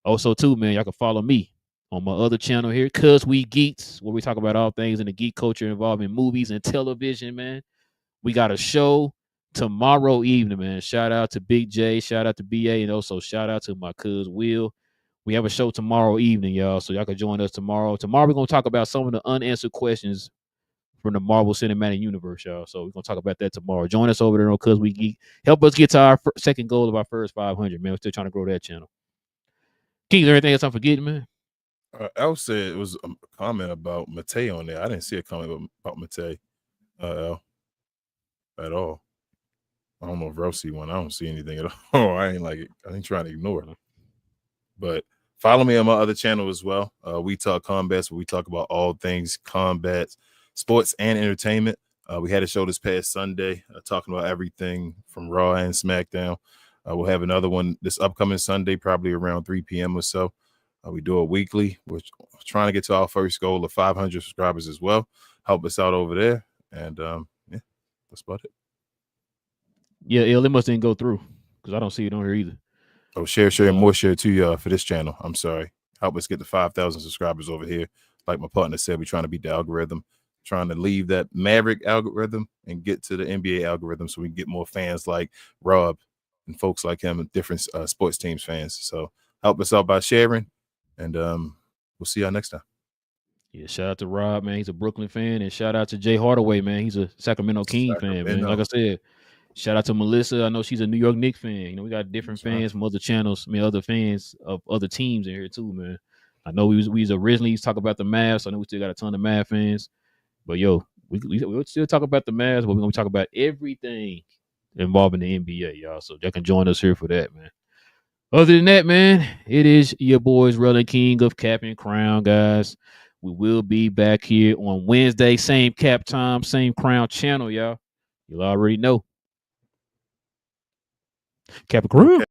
Also, too, man, y'all can follow me on my other channel here, Cuz We Geeks, where we talk about all things in the geek culture involving movies and television, man. We got a show tomorrow evening, man. Shout out to Big J, shout out to BA, and also shout out to my cuz Will. We have a show tomorrow evening, y'all, so y'all can join us tomorrow. Tomorrow we're going to talk about some of the unanswered questions from the Marvel Cinematic Universe, y'all. So we're going to talk about that tomorrow. Join us over there on Cuz We Geek. Help us get to our second goal of our first 500, man. We're still trying to grow that channel. King, is there anything else I'm forgetting, man? Al said it was a comment about Matei on there. I didn't see a comment about Matei at all. I don't know if Rel see one. I don't see anything at all. I ain't like it. I ain't trying to ignore it. But follow me on my other channel as well. We Talk Combats, where we talk about all things combat, sports, and entertainment. We had a show this past Sunday talking about everything from Raw and SmackDown. We'll have another one this upcoming Sunday, probably around 3 p.m. or so. We do it weekly. We're trying to get to our first goal of 500 subscribers as well. Help us out over there. And, yeah, that's about it. Yeah, it must didn't go through because I don't see it on here either. Oh, share, and more share too, for this channel. I'm sorry. Help us get to 5,000 subscribers over here. Like my partner said, we're trying to beat the algorithm, trying to leave that Maverick algorithm and get to the NBA algorithm so we can get more fans like Rob and folks like him and different sports teams fans. So help us out by sharing, and we'll see y'all next time. Yeah, shout out to Rob, man. He's a Brooklyn fan, and shout out to Jay Hardaway, man. He's a Sacramento King fan, man. Like I said, shout out to Melissa. I know she's a New York Knicks fan. You know, we got different fans from other channels. I mean, other fans of other teams in here too, man. I know we was originally talk about the Mavs. So I know we still got a ton of Mavs fans, but yo, we'll still talk about the Mavs, but we're gonna talk about everything involving the NBA, y'all. So y'all can join us here for that, man. Other than that, man, it is your boys Relle and King of Cap and Crown, guys. We will be back here on Wednesday, same cap time, same Crown channel, y'all. You'll already know. Cap and Crown.